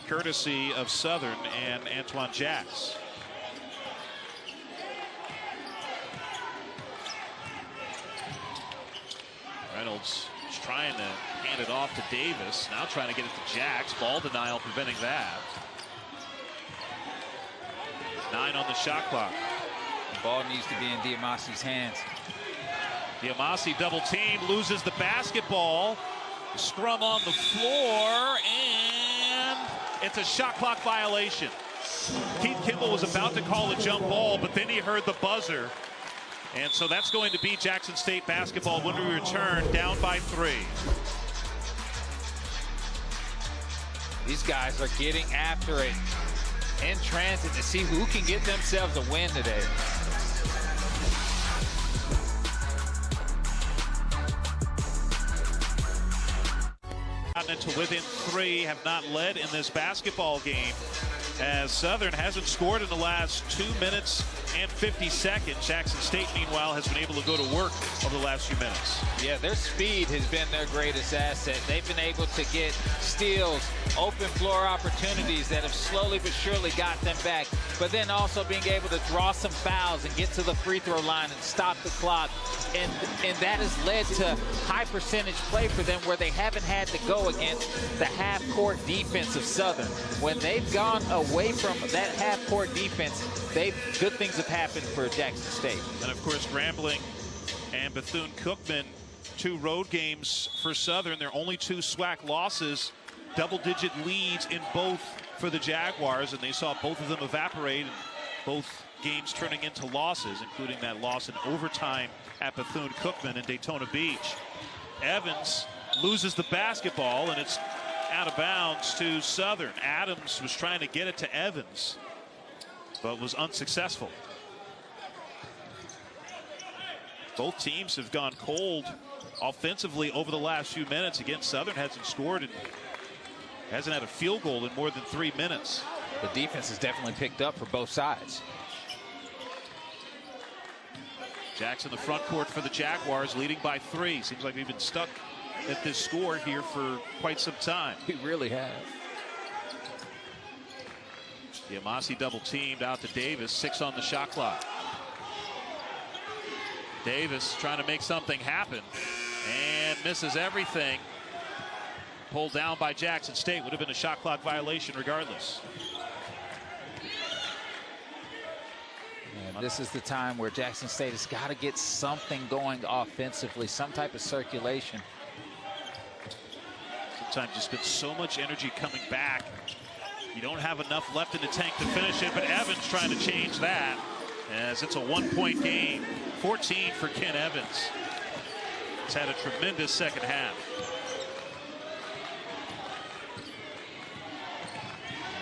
courtesy of Southern and Antoine Jax. Reynolds is trying to hand it off to Davis. Now trying to get it to Jax. Ball denial preventing that. 9 on the shot clock. The ball needs to be in Diamasi's hands. Diamasi double team, loses the basketball. Scrum on the floor, and it's a shot clock violation. Keith Kimball was about to call a jump ball, but then he heard the buzzer. And so that's going to be Jackson State basketball when we return, down by 3. These guys are getting after it in transit to see who can get themselves a win today. Gotten into within 3, have not led in this basketball game. as Southern hasn't scored in the last 2 minutes and 50 seconds. Jackson State, meanwhile, has been able to go to work over the last few minutes. Yeah, their speed has been their greatest asset. They've been able to get steals, open floor opportunities that have slowly but surely got them back, but then also being able to draw some fouls and get to the free throw line and stop the clock. And that has led to high percentage play for them where they haven't had to go against the half-court defense of Southern. When they've gone away from that half-court defense, good things have happened for Jackson State. And of course, Grambling and Bethune-Cookman, 2 road games for Southern. Their only 2 SWAC losses, double-digit leads in both for the Jaguars, and they saw both of them evaporate, and both games turning into losses, including that loss in overtime at Bethune-Cookman in Daytona Beach. Evans loses the basketball, and it's out of bounds to Southern. Adams was trying to get it to Evans, but was unsuccessful. Both teams have gone cold offensively over the last few minutes. Again, Southern hasn't scored and hasn't had a field goal in more than 3 minutes. The defense has definitely picked up for both sides. Jackson, the front court for the Jaguars, leading by 3. Seems like we've been stuck at this score here for quite some time. We really have. Yamasi double teamed out to Davis, 6 on the shot clock. Davis trying to make something happen and misses everything. Pulled down by Jackson State. Would have been a shot clock violation regardless. And this is the time where Jackson State has got to get something going offensively, some type of circulation. Sometimes just been so much energy coming back. You don't have enough left in the tank to finish it, but Evans trying to change that as it's a 1-point game. 14 for Ken Evans. He's had a tremendous second half.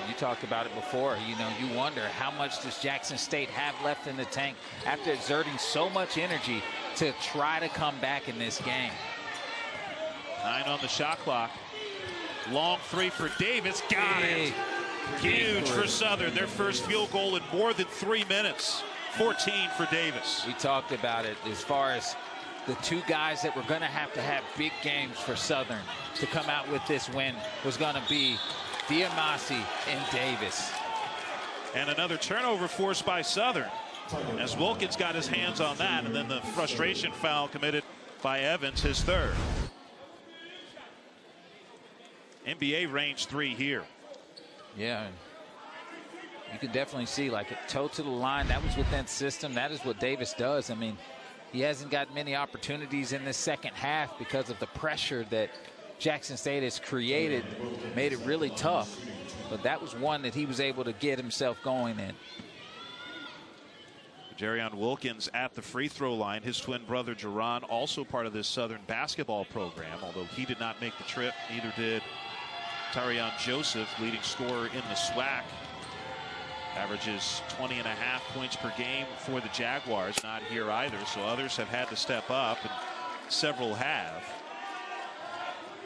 You talked about it before. You know, you wonder how much does Jackson State have left in the tank after exerting so much energy to try to come back in this game. 9 on the shot clock. Long 3 for Davis. Got it. Huge for Southern. Their first field goal in more than 3 minutes. 14 for Davis. We talked about it as far as the 2 guys that were going to have big games for Southern to come out with this win was going to be Diamasi and Davis. And another turnover forced by Southern as Wilkins got his hands on that, and then the frustration foul committed by Evans, his 3rd. NBA range 3 here. Yeah, you can definitely see like a toe to the line. That was within system. That is what Davis does. I mean, he hasn't got many opportunities in this second half because of the pressure that Jackson State has created, made it really tough. But that was one that he was able to get himself going in. Jerion Wilkins at the free throw line. His twin brother Jerron, also part of this Southern basketball program, although he did not make the trip. Neither did Tarion Joseph, leading scorer in the SWAC. Averages 20.5 points per game for the Jaguars. Not here either, so others have had to step up, and several have.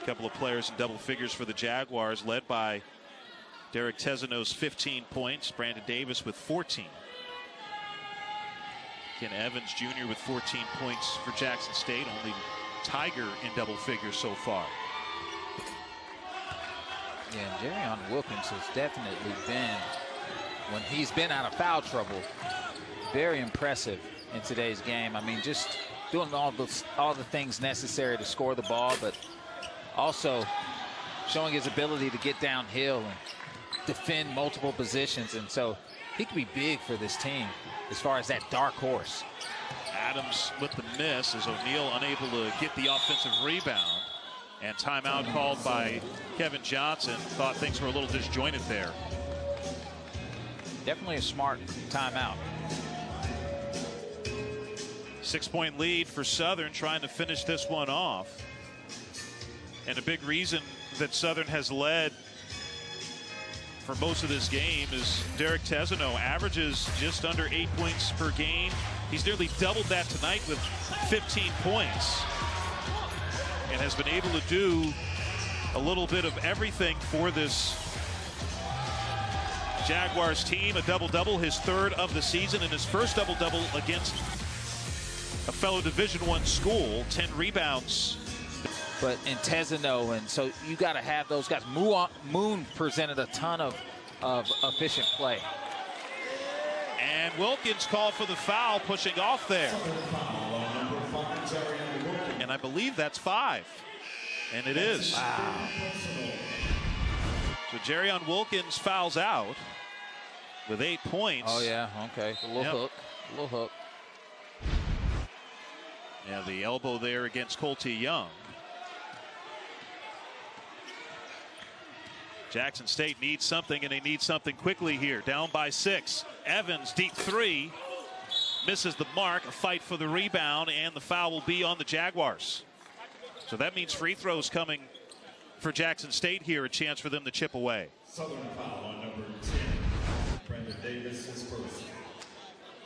A couple of players in double figures for the Jaguars, led by Derek Tezano's 15 points. Brandon Davis with 14. Ken Evans Jr. with 14 points for Jackson State. Only Tiger in double figures so far. Yeah, and Jerion Wilkins has definitely been, when he's been out of foul trouble, very impressive in today's game. I mean, just doing all the things necessary to score the ball, but also showing his ability to get downhill and defend multiple positions. And so he could be big for this team as far as that dark horse. Adams with the miss as O'Neal unable to get the offensive rebound. And timeout called by Kevin Johnson. Thought things were a little disjointed there. Definitely a smart timeout. 6-point lead for Southern, trying to finish this one off. And a big reason that Southern has led for most of this game is Derek Tezano averages just under 8 points per game. He's nearly doubled that tonight with 15 points. And has been able to do a little bit of everything for this Jaguars team, a double-double, his third of the season, and his first double-double against a fellow Division I school. 10 rebounds. But in Tesano, and so you got to have those guys. Moon presented a ton of efficient play. And Wilkins called for the foul, pushing off there. And I believe that's 5. And it is. Wow. So Jerion Wilkins fouls out with 8 points. Oh, yeah. Okay. A little hook. A little hook. Yeah, the elbow there against Colty Young. Jackson State needs something, and they need something quickly here. Down by 6. Evans, deep 3. Misses the mark. A fight for the rebound, and the foul will be on the Jaguars. So that means free throws coming for Jackson State here. A chance for them to chip away. Southern foul on number 10. Brandon Davis is first.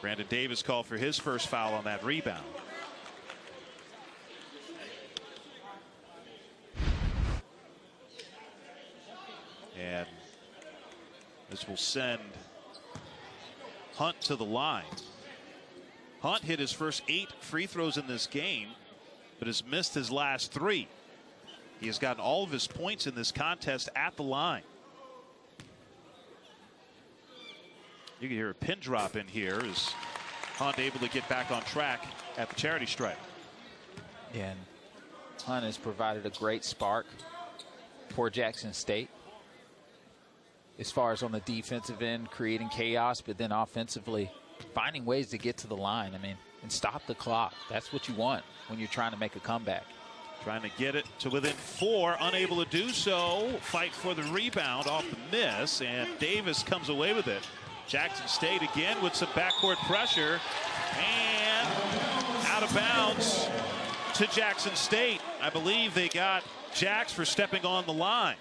Brandon Davis called for his first foul on that rebound. And this will send Hunt to the line. Hunt hit his first 8 free throws in this game, but has missed his last 3. He has gotten all of his points in this contest at the line. You can hear a pin drop in here as Hunt able to get back on track at the charity stripe. And Hunt has provided a great spark for Jackson State, as far as on the defensive end, creating chaos, but then offensively finding ways to get to the line. I mean, and stop the clock. That's what you want when you're trying to make a comeback. Trying to get it to within 4, unable to do so. Fight for the rebound off the miss, and Davis comes away with it. Jackson State again with some backcourt pressure, and out of bounds to Jackson State. I believe they got Jax for stepping on the line.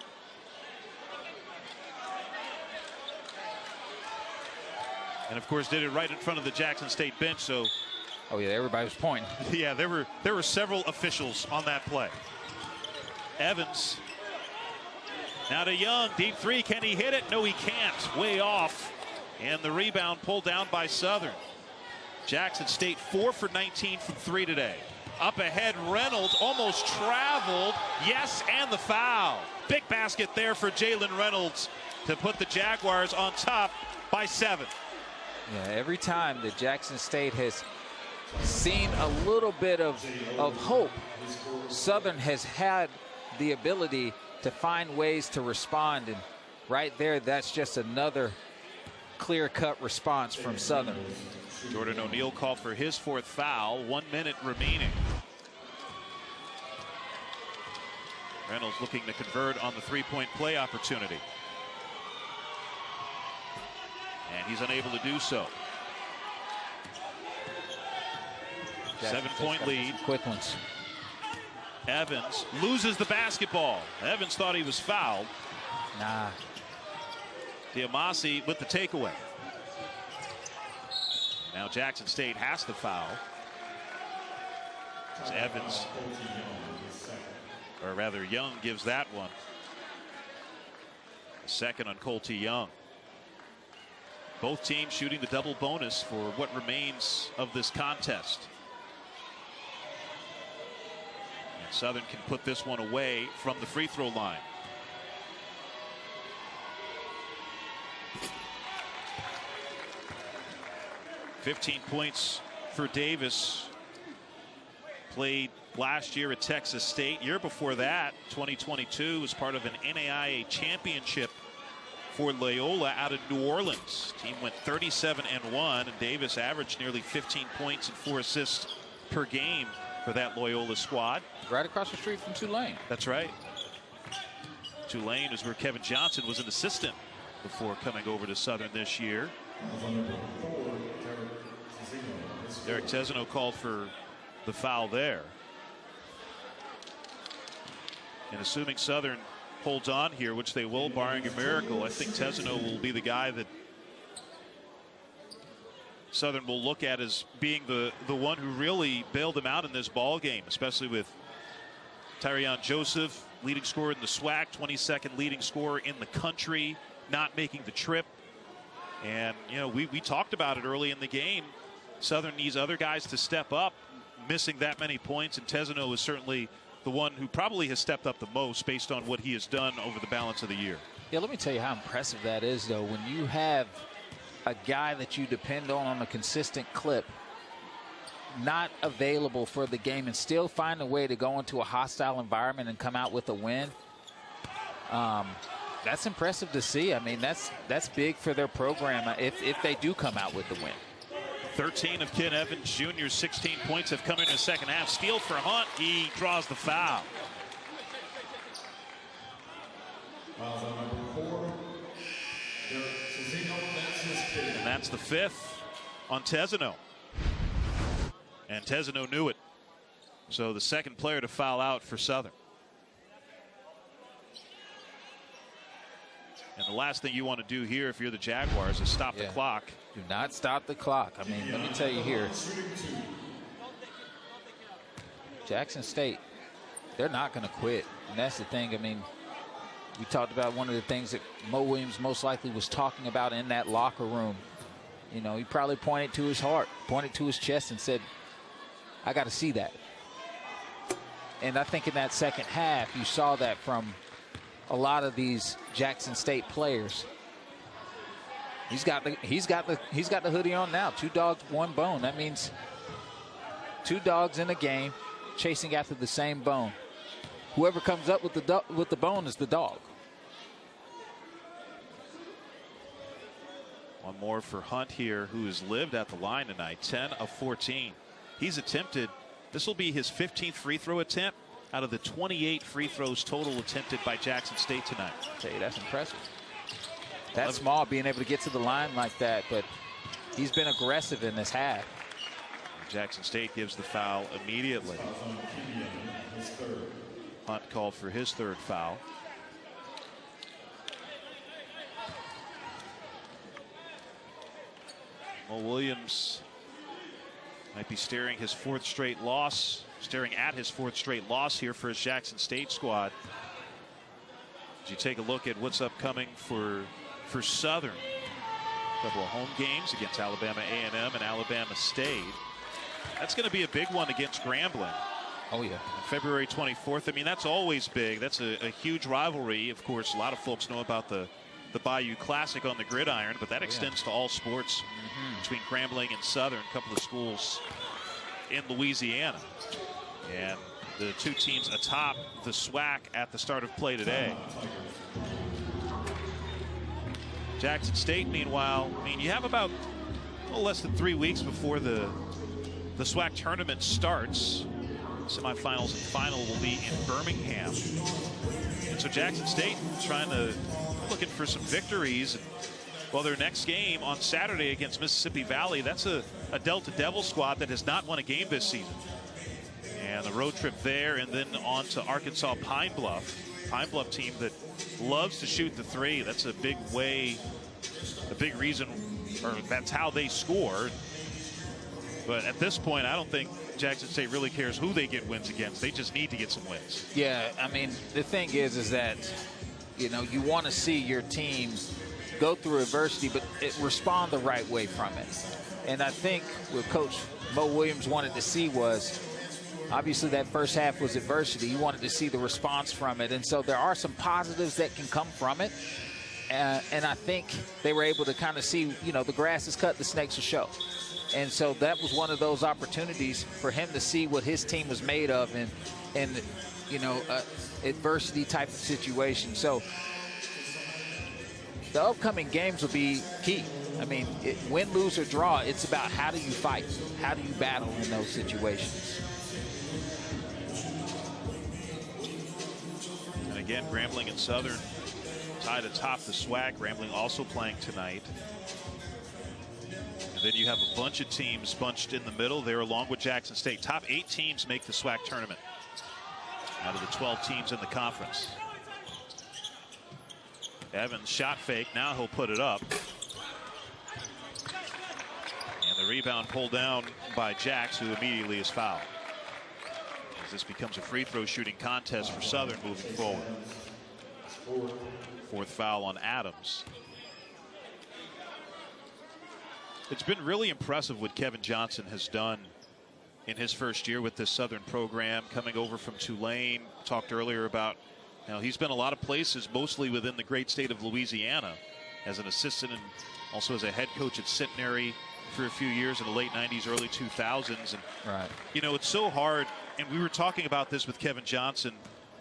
And of course did it right in front of the Jackson State bench, so. Oh yeah, everybody was pointing. Yeah, there were several officials on that play. Evans. Now to Young, deep 3, can he hit it? No, he can't, way off. And the rebound pulled down by Southern. Jackson State 4 for 19 from 3 today. Up ahead, Reynolds almost traveled. Yes, and the foul. Big basket there for Jalen Reynolds to put the Jaguars on top by 7. Yeah, every time that Jackson State has seen a little bit of hope, Southern has had the ability to find ways to respond. And right there, that's just another clear-cut response from Southern. Jordan O'Neal called for his 4th foul. 1 minute remaining. Reynolds looking to convert on the 3-point play opportunity. And he's unable to do so. 7-point lead. Quick ones. Evans loses the basketball. Evans thought he was fouled. Nah. Diamasi with the takeaway. Now Jackson State has to foul. As Evans, or rather Young, gives that one. Second on Colty Young. Both teams shooting the double bonus for what remains of this contest. And Southern can put this one away from the free throw line. $15 points for Davis. Played last year at Texas State. Year before that, 2022, was part of an NAIA championship for Loyola out of New Orleans. Team went 37-1, and Davis averaged nearly 15 points and 4 assists per game for that Loyola squad. Right across the street from Tulane. That's right. Tulane is where Kevin Johnson was an assistant before coming over to Southern this year. Derek Tesano called for the foul there. And assuming Southern holds on here, which they will, barring a miracle, I think Tesano will be the guy that Southern will look at as being the one who really bailed them out in this ball game, especially with Tyrion Joseph, leading scorer in the SWAC, 22nd leading scorer in the country, not making the trip And, you know, we talked about it early in the game. Southern needs other guys to step up, missing that many points, and Tesano is certainly the one who probably has stepped up the most based on what he has done over the balance of the year. Yeah, let me tell you how impressive that is, though. When you have a guy that you depend on a consistent clip not available for the game and still find a way to go into a hostile environment and come out with a win, that's impressive to see. I mean, that's big for their program if they do come out with the win. 13 of Ken Evans Jr.'s 16 points have come in the second half. Steal for Hunt. He draws the foul. And that's the 5th on Tesano. And Tesano knew it. So the second player to foul out for Southern. And the last thing you want to do here if you're the Jaguars is stop the clock. Do not stop the clock. I mean, let me tell you here, Jackson State, they're not going to quit. And that's the thing. I mean, we talked about one of the things that Mo Williams most likely was talking about in that locker room. You know, he probably pointed to his heart, pointed to his chest and said, I got to see that. And I think in that second half, you saw that from a lot of these Jackson State players. He's got the hoodie on now. 2 dogs, 1 bone. That means 2 dogs in a game chasing after the same bone. Whoever comes up with the bone is the dog. One more for Hunt here, who has lived at the line tonight. 10 of 14. He's attempted, this will be his 15th free throw attempt out of the 28 free throws total attempted by Jackson State tonight. I'll tell you, that's impressive. That's small, being able to get to the line like that, but he's been aggressive in this half. Jackson State gives the foul immediately. Hunt called for his 3rd foul. Mo Williams might be staring at his 4th straight loss here for his Jackson State squad. As you take a look at what's upcoming for Southern, a couple of home games against Alabama A&M and Alabama State. That's going to be a big one against Grambling. Oh, yeah. On February 24th. I mean, that's always big. That's a huge rivalry. Of course, a lot of folks know about the Bayou Classic on the gridiron, but that extends to all sports between Grambling and Southern, a couple of schools in Louisiana. And the 2 teams atop the SWAC at the start of play today. Jackson State, meanwhile, I mean, you have about a little less than 3 weeks before the SWAC tournament starts. Semifinals and final will be in Birmingham. And so Jackson State looking for some victories. Well, their next game on Saturday against Mississippi Valley, that's a Delta Devil squad that has not won a game this season. And the road trip there, and then on to Arkansas Pine Bluff team that loves to shoot the 3. That's a big reason, or that's how they score. But at this point, I don't think Jackson State really cares who they get wins against. They just need to get some wins. Yeah, I mean, the thing is that, you know, you want to see your team go through adversity, but respond the right way from it. And I think what Coach Mo Williams wanted to see was, obviously that first half was adversity. He wanted to see the response from it. And so there are some positives that can come from it. And I think they were able to kind of see, you know, the grass is cut, the snakes will show. And so that was one of those opportunities for him to see what his team was made of in you know, adversity type of situation. So the upcoming games will be key. I mean, win, lose, or draw, it's about how do you fight? How do you battle in those situations? And again, Grambling and Southern tied atop the SWAC. Grambling also playing tonight. And then you have a bunch of teams bunched in the middle there along with Jackson State. Top 8 teams make the SWAC tournament out of the 12 teams in the conference. Evans shot fake. Now he'll put it up. And the rebound pulled down by Jax, who immediately is fouled. As this becomes a free throw shooting contest for Southern moving forward. 4th foul on Adams. It's been really impressive what Kevin Johnson has done in his first year with this Southern program, coming over from Tulane. Talked earlier about, he's been a lot of places, mostly within the great state of Louisiana, as an assistant and also as a head coach at Centenary for a few years in the late 90s, early 2000s. And, it's so hard, and we were talking about this with Kevin Johnson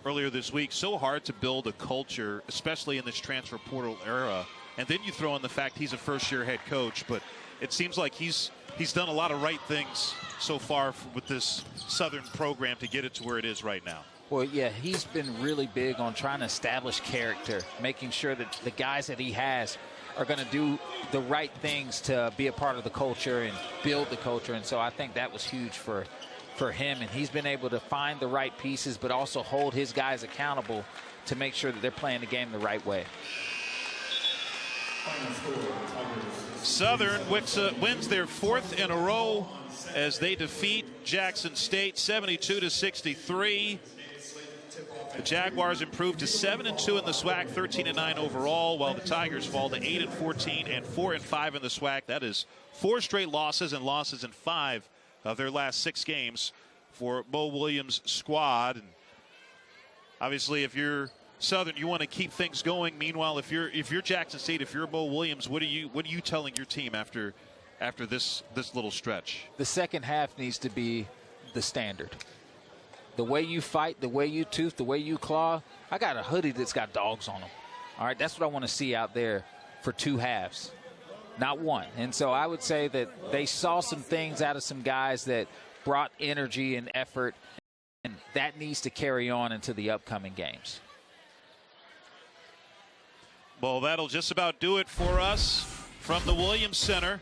earlier this week, so hard to build a culture, especially in this transfer portal era. And then you throw in the fact he's a first-year head coach, but it seems like he's done a lot of right things so far with this Southern program to get it to where it is right now. Well, yeah, he's been really big on trying to establish character, making sure that the guys that he has are going to do the right things to be a part of the culture and build the culture. And so I think that was huge for him. And he's been able to find the right pieces, but also hold his guys accountable to make sure that they're playing the game the right way. Southern wins their 4th in a row as they defeat Jackson State 72-63. The Jaguars improved to 7-2 in the SWAC, 13-9 overall, while the Tigers fall to 8-14 and 4-5 in the SWAC. That is 4 straight losses and losses in 5 of their last 6 games for Mo Williams' squad. And obviously, if you're Southern, you want to keep things going. Meanwhile, if you're Jackson State, if you're Mo Williams, what are you telling your team after this little stretch? The second half needs to be the standard. The way you fight, the way you tooth, the way you claw. I got a hoodie that's got dogs on them. All right, that's what I want to see out there for 2 halves, not 1. And so I would say that they saw some things out of some guys that brought energy and effort, and that needs to carry on into the upcoming games. Well, that'll just about do it for us from the Williams Center.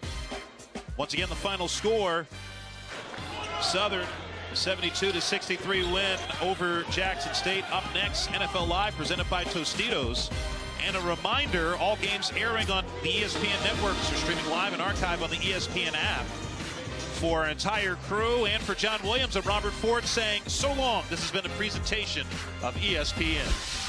Once again, the final score, Southern 72-63 win over Jackson State. Up next, NFL Live presented by Tostitos. And a reminder, all games airing on the ESPN networks are streaming live and archived on the ESPN app. For our entire crew and for John Williams and Robert Ford saying so long, this has been a presentation of ESPN.